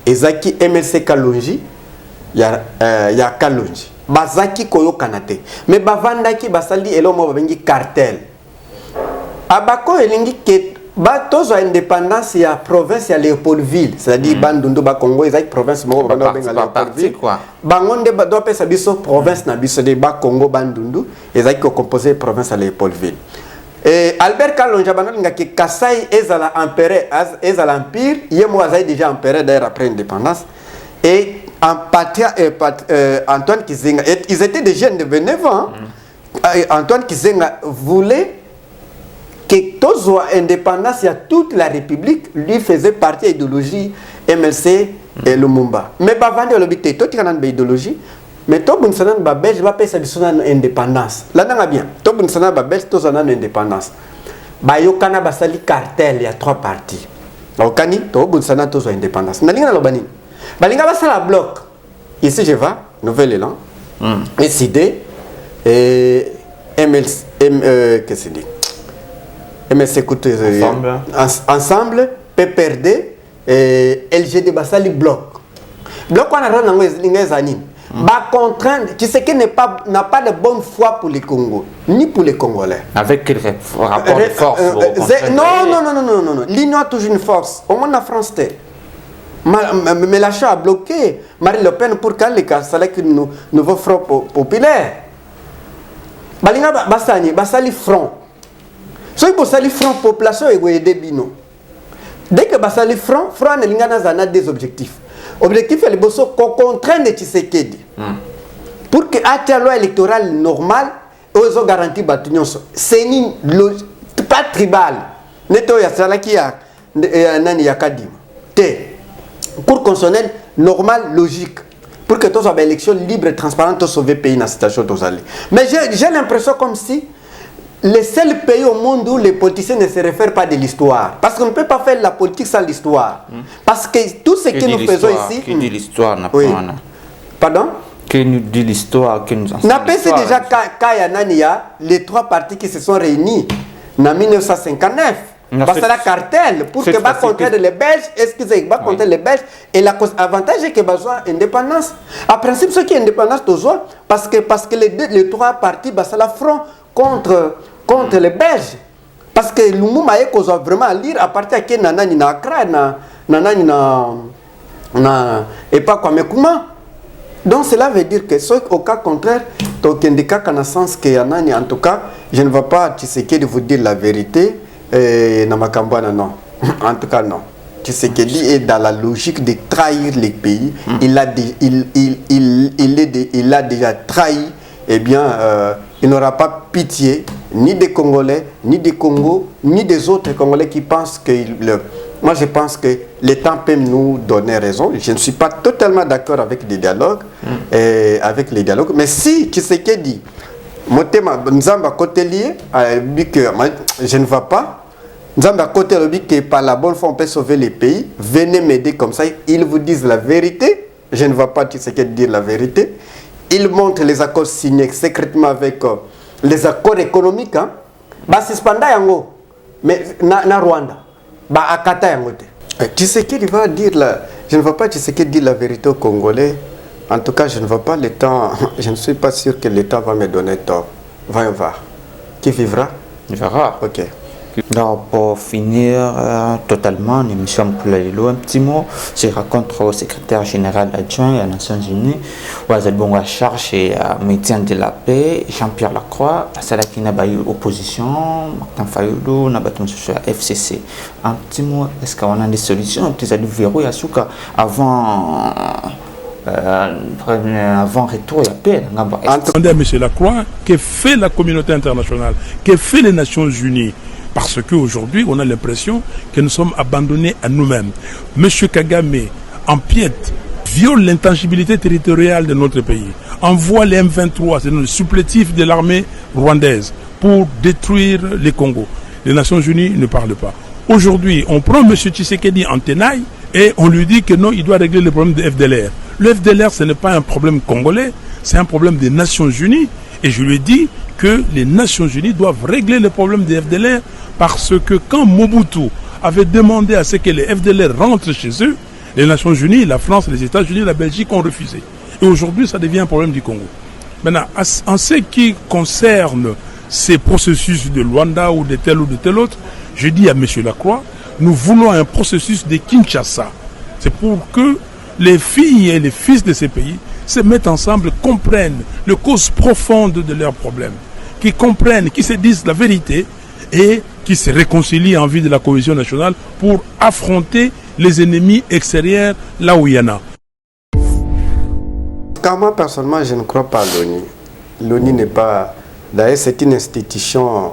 B: Ils ont MLC Kalonji, il y a Kalonji. Bazaki koyo kanate. Mais bavandaki basali elomo babengi cartel. Abako elingi ke batozo indépendance ya province ya Léopoldville, c'est-à-dire Bandundu ba Congo ezaki province moko banda benga Léopoldville. Bangonde do pesa biso province na biso de ba Congo Bandundu ezaki ko composer province ya Léopoldville. Et Albert Kalonja banalinga ke Kasai ezala empereur ezala empire, yemo azai déjà empereur d'ailleurs après indépendance. Et Antoine Kizenga, ils étaient des jeunes de 29 ans. Antoine Kizenga voulait que tout soit indépendance, il y a toute la République, lui faisait partie de l'idéologie MLC et Lumumba. Mais pas vendre le bité, tout est une idéologie. Mais tout le monde est belge, va payer sa indépendance. Là, on a bien. Tout le monde est belge, tout le monde est indépendance. Bayokana basali cartel, il y a 3 partis. Okani, tout le monde est indépendance. Nalinga lobani. Balinga basala bloc. Ici je vais, Nouvelle-Élan, SID, et MLC, qu'est-ce que c'est? MLC Ensemble, PPRD, et LGD basali bloc. Bloc on a rendu ba contraindre, tu sais qu'il n'a pas de bonne foi pour les Congos, ni pour les Congolais.
E: Avec quel rapport de force
B: non. L'Union a toujours une force. Au moins la France t'est. Mais l'achat a bloqué Marine Le Pen pour qu'elle ait un nouveau front populaire. Balinga basali front. So il basali front population et goye debino. Dès que basali front ne linga na des objectifs. Objectif est le bosso contraindre Tshisekedi. Pour que la loi électorale normale aux garanties batunions. C'est une pas tribal. Neto ya salaki ya nani ya kadim. Pour consonner normal, logique. Pour que tous soient élections libres et transparentes pour sauver le pays dans la situation de Mais j'ai l'impression comme si le seul pays au monde où les politiciens ne se réfèrent pas de l'histoire. Parce qu'on ne peut pas faire la politique sans l'histoire. Parce que tout ce que nous faisons ici...
E: Qui dit l'histoire n'a pas
B: Pardon?
E: Qui nous dit l'histoire, qui nous enseigne
B: l'histoire. Déjà Kaya les 3 partis qui se sont réunis en 1959. C'est la cartel pour que va contre les Belges, excusez, va contre les Belges et l'avantage est que besoin indépendance. En principe, ce qui est indépendance toujours parce que les 3 partis c'est la front contre les Belges. Parce que Lumumba est vraiment à lire à partir de nanani na Accra nanani na et pas comme comment. Donc cela veut dire que au cas contraire, donc indique qu'en sens que nanani en tout cas, je ne vais pas Tshisekedi vous dire la vérité. Namakambana non. En tout cas non. Tshisekedi est dans la logique de trahir les pays. Il a déjà trahi. Eh bien, il n'aura pas pitié ni des Congolais, ni des Congos, ni des autres Congolais qui pensent que moi je pense que le temps peut nous donner raison. Je ne suis pas totalement d'accord avec les dialogues, mais si Tshisekedi Motema Nzamba côté lié, je ne vais pas. Nzamba côté le que par la bonne foi on peut sauver les pays. Venez m'aider comme ça. Ils vous disent la vérité. Je ne vais pas dire la vérité. Ils montrent les accords signés secrètement avec les accords économiques. Bah suspenda yango. Mais na Rwanda. Bah akata yango te. Tshisekedi va dire la. Je ne vais pas Tshisekedi dire la vérité aux Congolais. En tout cas, je ne vois pas le temps. Je ne suis pas sûr que l'État va me donner tort. Va voir. Qui vivra?
E: Il verra.
B: Ok.
E: Donc, pour finir totalement l'émission pour un petit mot, je raconte au secrétaire général adjoint des Nations Unies, où à charge et médecin de la paix, Jean-Pierre Lacroix, à qui n'a pas eu opposition, Martin Fayoulou, n'a pas eu FCC. Un petit mot, est-ce qu'on a des solutions? Tu as du verrou et avant. Avant retour, il y a paix.
A: Attendez à M. Lacroix, que fait la communauté internationale, que fait les Nations Unies Parce qu'aujourd'hui, on a l'impression que nous sommes abandonnés à nous-mêmes. M. Kagame empiète, viole l'intangibilité territoriale de notre pays, envoie les M23, c'est le supplétif de l'armée rwandaise, pour détruire les Congos. Les Nations Unies ne parlent pas. Aujourd'hui, on prend M. Tshisekedi en tenaille et on lui dit que non, il doit régler le problème de FDLR. Le FDLR, ce n'est pas un problème congolais, c'est un problème des Nations Unies. Et je lui ai dit que les Nations Unies doivent régler le problème des FDLR parce que quand Mobutu avait demandé à ce que les FDLR rentrent chez eux, les Nations Unies, la France, les États-Unis, la Belgique ont refusé. Et aujourd'hui, ça devient un problème du Congo. Maintenant, en ce qui concerne ces processus de Luanda ou de tel autre, je dis à M. Lacroix, nous voulons un processus de Kinshasa. C'est pour que les filles et les fils de ces pays se mettent ensemble, comprennent les causes profondes de leurs problèmes, qui comprennent, qui se disent la vérité et qui se réconcilient en vue de la cohésion nationale pour affronter les ennemis extérieurs là où il y en a.
B: Car moi, personnellement, je ne crois pas à l'ONU. L'ONU n'est pas... D'ailleurs, c'est une institution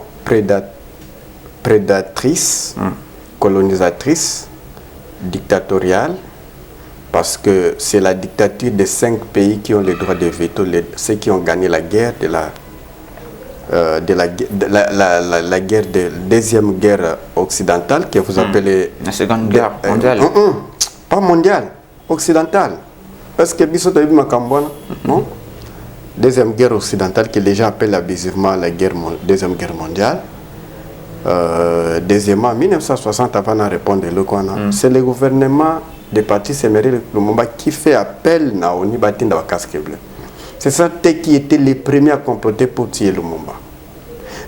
B: prédatrice, colonisatrice, dictatoriale, parce que c'est la dictature des 5 pays qui ont le droit de veto, ceux qui ont gagné la guerre la guerre de deuxième guerre occidentale, que vous appelez...
E: La seconde guerre mondiale.
B: Pas mondiale, occidentale. Parce que deuxième guerre occidentale, que les gens appellent abusivement la deuxième guerre mondiale. Deuxièmement, en 1960, avant de répondre, c'est le gouvernement de Patrice Emery Lumumba qui fait appel à Oni Batinda wa casque bleu. C'est ça qui était les premiers à comploter pour tuer Lumumba.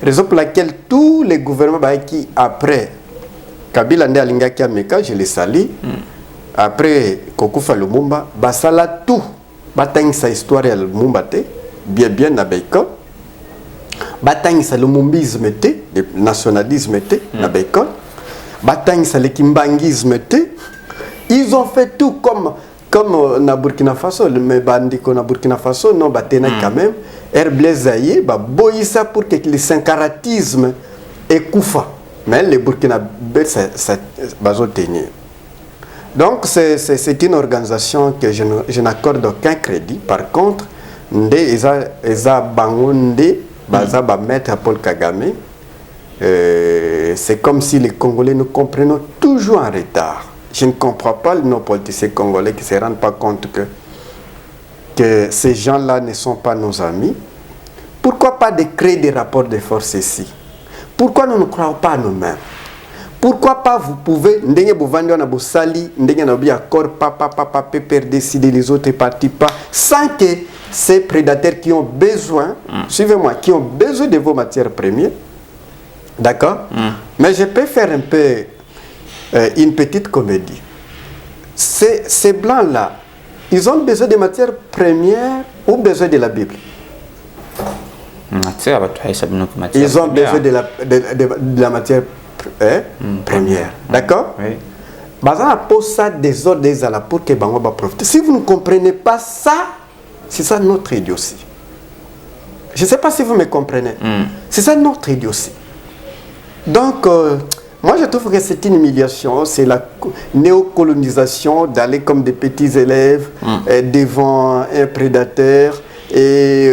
B: Raison pour laquelle tous les gouvernements qui, après Kabila Nde Alinga Kiameka, je les salue, après Kokufa Lumumba, basala tout, batang sa histoire à Lumumba, bien na Bacon, batang sa lumumbisme, le nationalisme, na Bacon, batang sa le kimbangisme, ils ont fait tout comme na Burkina Faso, mais bandiko na Burkina Faso, non, batena quand même, Herblezaïe, boïsa pour que le syncaratisme est koufa. Mais les Burkinabés, ça va tenir. Donc, c'est une organisation que je n'accorde aucun crédit. Par contre, Maître Paul Kagame, c'est comme si les Congolais nous comprennent toujours en retard. Je ne comprends pas nos politiciens congolais qui ne se rendent pas compte que ces gens-là ne sont pas nos amis. Pourquoi pas de créer des rapports de force ici? Pourquoi nous ne croyons pas à nous-mêmes? Pourquoi pas vous pouvez, décider les autres partis pas, sans que ces prédateurs qui ont besoin, suivez-moi, qui ont besoin de vos matières premières, d'accord? Mais je peux faire un peu une petite comédie. Ces blancs-là, ils ont besoin de matières premières ou besoin de la Bible? Ils ont besoin de la matière première. D'accord? Oui. Pour que profite. Si vous ne comprenez pas ça, c'est ça notre idiotie. Je ne sais pas si vous me comprenez. C'est ça notre idiotie. Donc, moi je trouve que c'est une humiliation, c'est la néocolonisation d'aller comme des petits élèves devant un prédateur et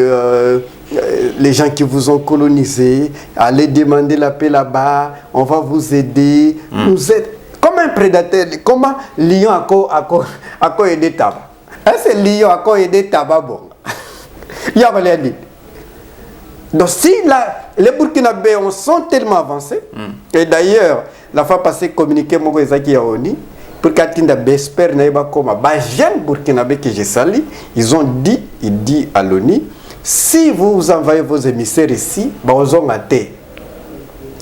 B: les gens qui vous ont colonisé, allez demander la paix là-bas, on va vous aider. Vous êtes comme un prédateur. Comment Lion a aidé Taba? Est-ce que Lion a aidé Taba? Bon. Il y a pas dit. Donc si les Burkinabés sont tellement avancés, et d'ailleurs, la fois passée, communiqué Mogo Ezaki Yaoni, pour qu'Atinda Besper Naïba Koma, jeune Burkinabé que j'ai sali, ils ont dit à l'ONU, si vous envoyez vos émissaires ici, vous en avez.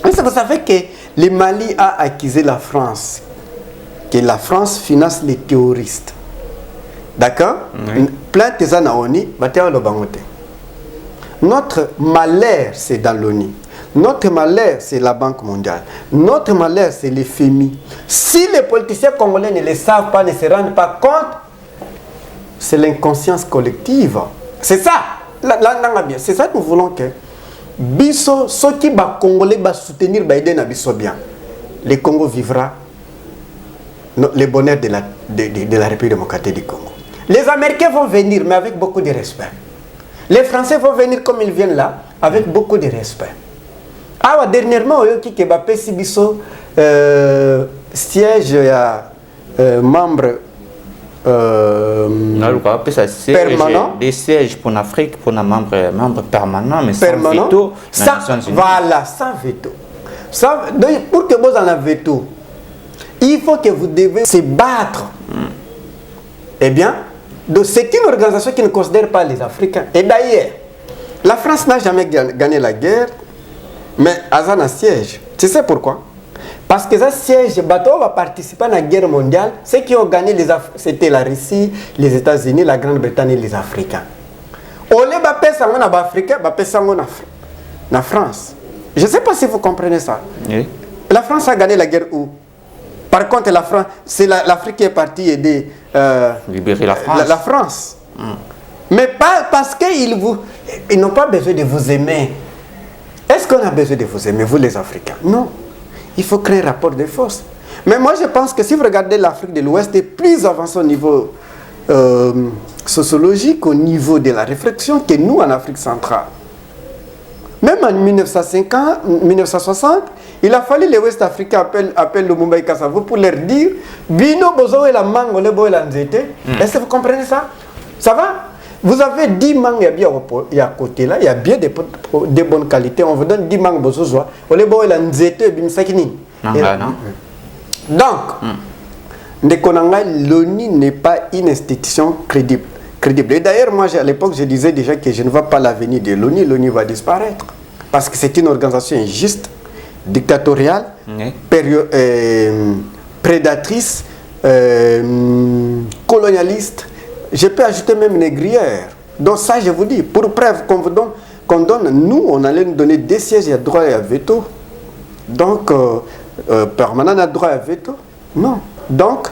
B: Vous savez que le Mali a accusé la France, que la France finance les terroristes. D'accord? Plein de gens à l'ONU, notre malheur, c'est dans l'ONU. Notre malheur, c'est la Banque mondiale. Notre malheur, c'est les FMI. Si les politiciens congolais ne le savent pas, ne se rendent pas compte, c'est l'inconscience collective. C'est ça. C'est ça que nous voulons que biso soki ba Congolais ba soutenir Biden na biso bien, le Congo vivra le bonheur de la République démocratique du Congo. Les Américains vont venir, mais avec beaucoup de respect. Les Français vont venir comme ils viennent là, avec beaucoup de respect. Ah, dernièrement, il y a un siège à membre permanent.
E: Des sièges pour l'Afrique, pour un membre permanent, mais
B: permanent,
E: sans veto.
B: Voilà, sans veto. Donc, pour que vous en avez veto, il faut que vous devez se battre. Eh bien, c'est une organisation qui ne considère pas les Africains. Et d'ailleurs, la France n'a jamais gagné la guerre, mais elle a un siège. Tu sais pourquoi? Parce que ce siège, bateau va participer à la guerre mondiale. Ceux qui ont gagné, c'était la Russie, les États-Unis, la Grande-Bretagne et les Africains. Au lieu de faire ça en Afrique, on va faire ça en France. Je ne sais pas si vous comprenez ça.
E: Oui.
B: La France a gagné la guerre où? Par contre, la France, c'est l'Afrique qui est partie aider
E: libérer la France.
B: La France. Mais pas parce qu'ils n'ont pas besoin de vous aimer. Est-ce qu'on a besoin de vous aimer, vous les Africains? Non. Il faut créer un rapport de force. Mais moi, je pense que si vous regardez l'Afrique de l'Ouest, est plus avancée au niveau sociologique, au niveau de la réflexion, que nous en Afrique centrale. Même en 1960, il a fallu les Ouest-Africains appellent le Mumbai Kassavo pour leur dire Bino bozo et la mango, le boy la nzete. Est-ce que vous comprenez ça? Ça va? Vous avez 10 mangues, il y a à côté là, il y a bien de bonnes qualités. On vous donne 10 mangues bozo, le boy la nzete, bimsakini. Donc, l'ONU n'est pas une institution crédible. Et d'ailleurs, moi, à l'époque, je disais déjà que je ne vois pas l'avenir de l'ONU. L'ONU va disparaître. Parce que c'est une organisation injuste, dictatoriale, prédatrice, colonialiste. Je peux ajouter même négrière. Donc ça, je vous dis, pour preuve qu'on donne, nous, on allait nous donner des sièges à droit et à veto. Donc, permanent à droit et à veto. Non. Donc,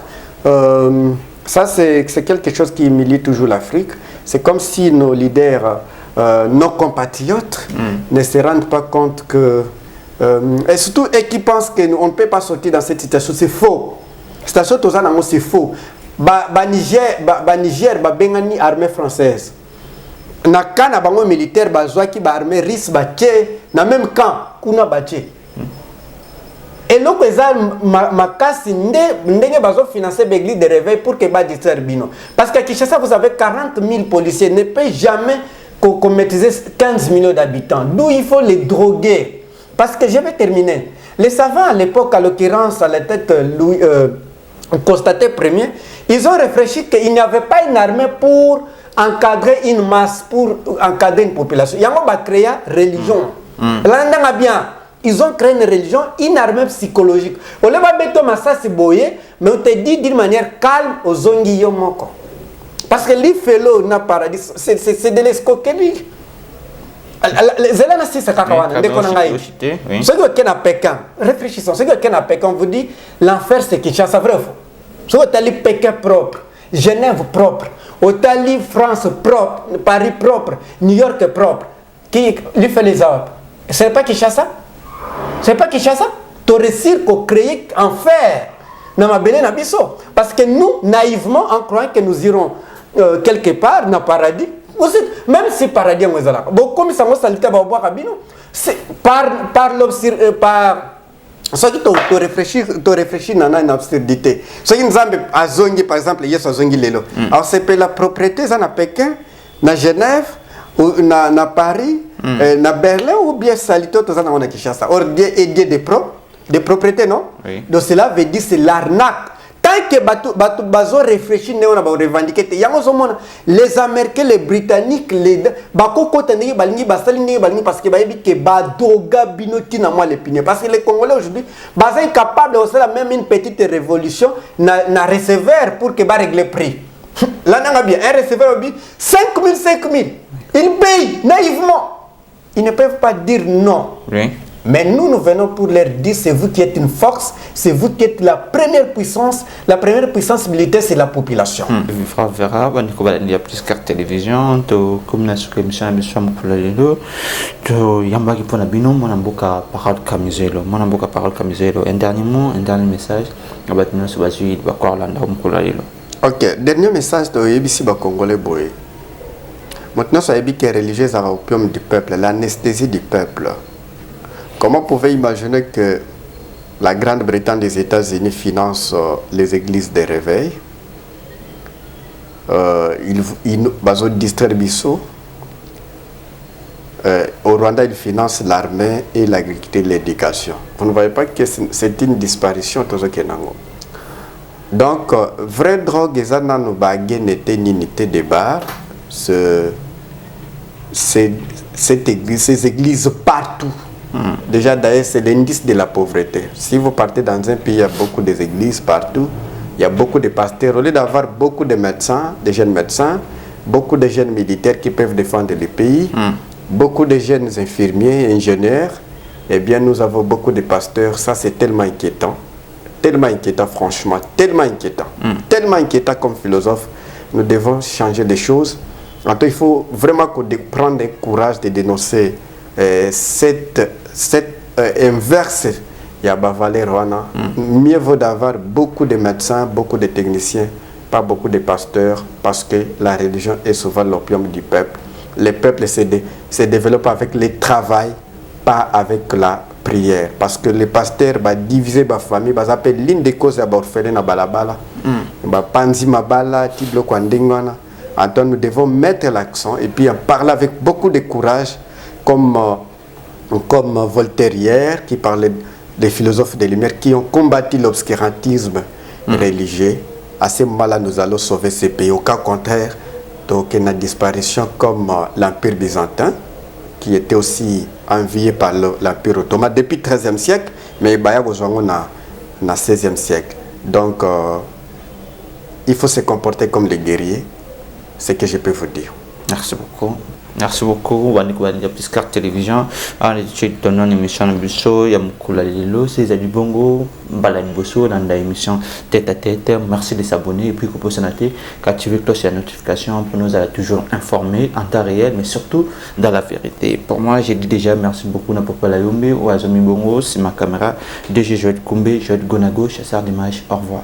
B: ça, c'est quelque chose qui humilie toujours l'Afrique. C'est comme si nos leaders, nos compatriotes, ne se rendent pas compte que... et surtout, eux qui pensent qu'on ne peut pas sortir dans cette situation, c'est faux. Cette situation, c'est faux. Niger, Bengani, armée française. Na kana bango militaire, bazwaki ba armée russe, na même camp, kuna bache. Et donc, makasi ndenge bazo financer l'église de réveil pour que ba distraire bino. Parce qu'à Kinshasa, vous avez 40 000 policiers, ne peut jamais qu'on maîtrise 15 millions d'habitants. D'où il faut les droguer. Parce que je vais terminer. Les savants à l'époque, à l'occurrence à la tête Louis Constantin Ier, ils ont réfléchi qu'il n'y avait pas une armée pour encadrer une masse, pour encadrer une population. Ils ont créé une religion. Là, bien. Ils ont créé une religion, une armée psychologique. On ne va pas mettre ça, mais on te dit d'une manière calme aux zongi yomoko. Parce que les félos n'a paradis, c'est de l'escroquerie. Ceux qui sont à Pékin, réfléchissons, ceux qui sont à Pékin, on vous dit l'enfer c'est Kinshasa, vrai ou faux? Ceux qui sont à Pékin propre, Genève propre, Italie, France propre, Paris propre, New York propre, qui lui fait les arbres. Ce n'est pas Kinshasa? C'est pas Kinshasa? Tu réussir qu'on crée enfer dans ma belle nabiso. Parce que nous, naïvement, en croyant que nous irons quelque part dans le paradis, même si paradis est là, bon, comme ça, c'est par ce qui te réfléchit dans une absurdité. Ce qui nous a à Zongi, par exemple, il y a Zongi Lelo. Alors, c'est la propriété, ça, à Pékin, à Genève, na Paris, na Berlin ou bien Salito, tout ça na Kinshasa. Or, des propriétés, non? Oui. Donc cela veut dire c'est l'arnaque. Tant que bazo réfléchit, on a revendiqué. Les Américains, les Britanniques, les bako tenir balingi basalingi balingi parce que bayebi que badoga binoti na moi l'épine. Parce que les Congolais aujourd'hui, sont incapables de faire même une petite révolution na receveur pour que ba régler prix. Là, on a bien un receveur 5 000. Ils payent naïvement. Ils ne peuvent pas dire non.
E: Oui.
B: Mais nous venons pour leur dire, c'est vous qui êtes une force, c'est vous qui êtes la première puissance militaire, c'est la population.
E: Frère Vera, il y a plus carte télévision, comme la émission à Monsieur Moukoulalo, il y a un qui pour Nabino, mon amboka parole camiselo, un dernier mot, un dernier message, il y a un sur Basu, il va quoi l'anda Moukoulalo.
B: Ok, dernier message de Yébissi Congolais Boy. Maintenant, ça est que religieuse à l'opium du peuple, l'anesthésie du peuple. Comment pouvez-vous imaginer que la Grande-Bretagne des États-Unis finance les églises de réveil? Il va distribuer au Rwanda, il finance l'armée et l'agriculture et l'éducation. Vous ne voyez pas que c'est une disparition tout ce qui est nango. Donc, vraie drogue, n'était des bars, ces églises partout. Déjà, d'ailleurs, c'est l'indice de la pauvreté. Si vous partez dans un pays, il y a beaucoup d'églises partout, il y a beaucoup de pasteurs. Au lieu d'avoir beaucoup de médecins, de jeunes médecins, beaucoup de jeunes militaires qui peuvent défendre le pays, beaucoup de jeunes infirmiers, ingénieurs, eh bien, nous avons beaucoup de pasteurs. Ça, c'est tellement inquiétant franchement, tellement inquiétant comme philosophe. Nous devons changer les choses. Donc, il faut vraiment prendre le courage de dénoncer cette inverse. Il y a mieux vaut d'avoir beaucoup de médecins, beaucoup de techniciens, pas beaucoup de pasteurs, parce que la religion est souvent l'opium du peuple. Le peuple se développe avec le travail, pas avec la prière. Parce que les pasteurs diviser la famille, appellent l'une des causes de l'orphelin à Balabala. Panzi Mabala, Tiblo Kwandingwana. Donc nous devons mettre l'accent et puis en parler avec beaucoup de courage, comme Voltaire hier, qui parlait des philosophes des Lumières qui ont combattu l'obscurantisme religieux. À ce moment-là, nous allons sauver ces pays. Au cas contraire, donc une disparition comme l'Empire byzantin, qui était aussi envié par l'Empire ottoman depuis le XIIIe siècle, mais il y a le XVIe siècle. Donc, il faut se comporter comme les guerriers. C'est ce que je peux vous dire.
E: Merci beaucoup. Merci beaucoup. Il y a plus carte télévision. Il y a une émission de Busso, il y a Moukoula Lilo, c'est du Bongo, Mbala Nbosso, dans l'émission Tête à Tête. Merci de s'abonner et puis que vous pouvez activer cloche et la notification pour nous aller toujours informer en temps réel, mais surtout dans la vérité. Pour moi, j'ai dit déjà merci beaucoup à Papa Layombe, ou à Zomi Bongo, c'est ma caméra. DG Joël Koumbe, Joël Gonago, chasseur d'images. Au revoir.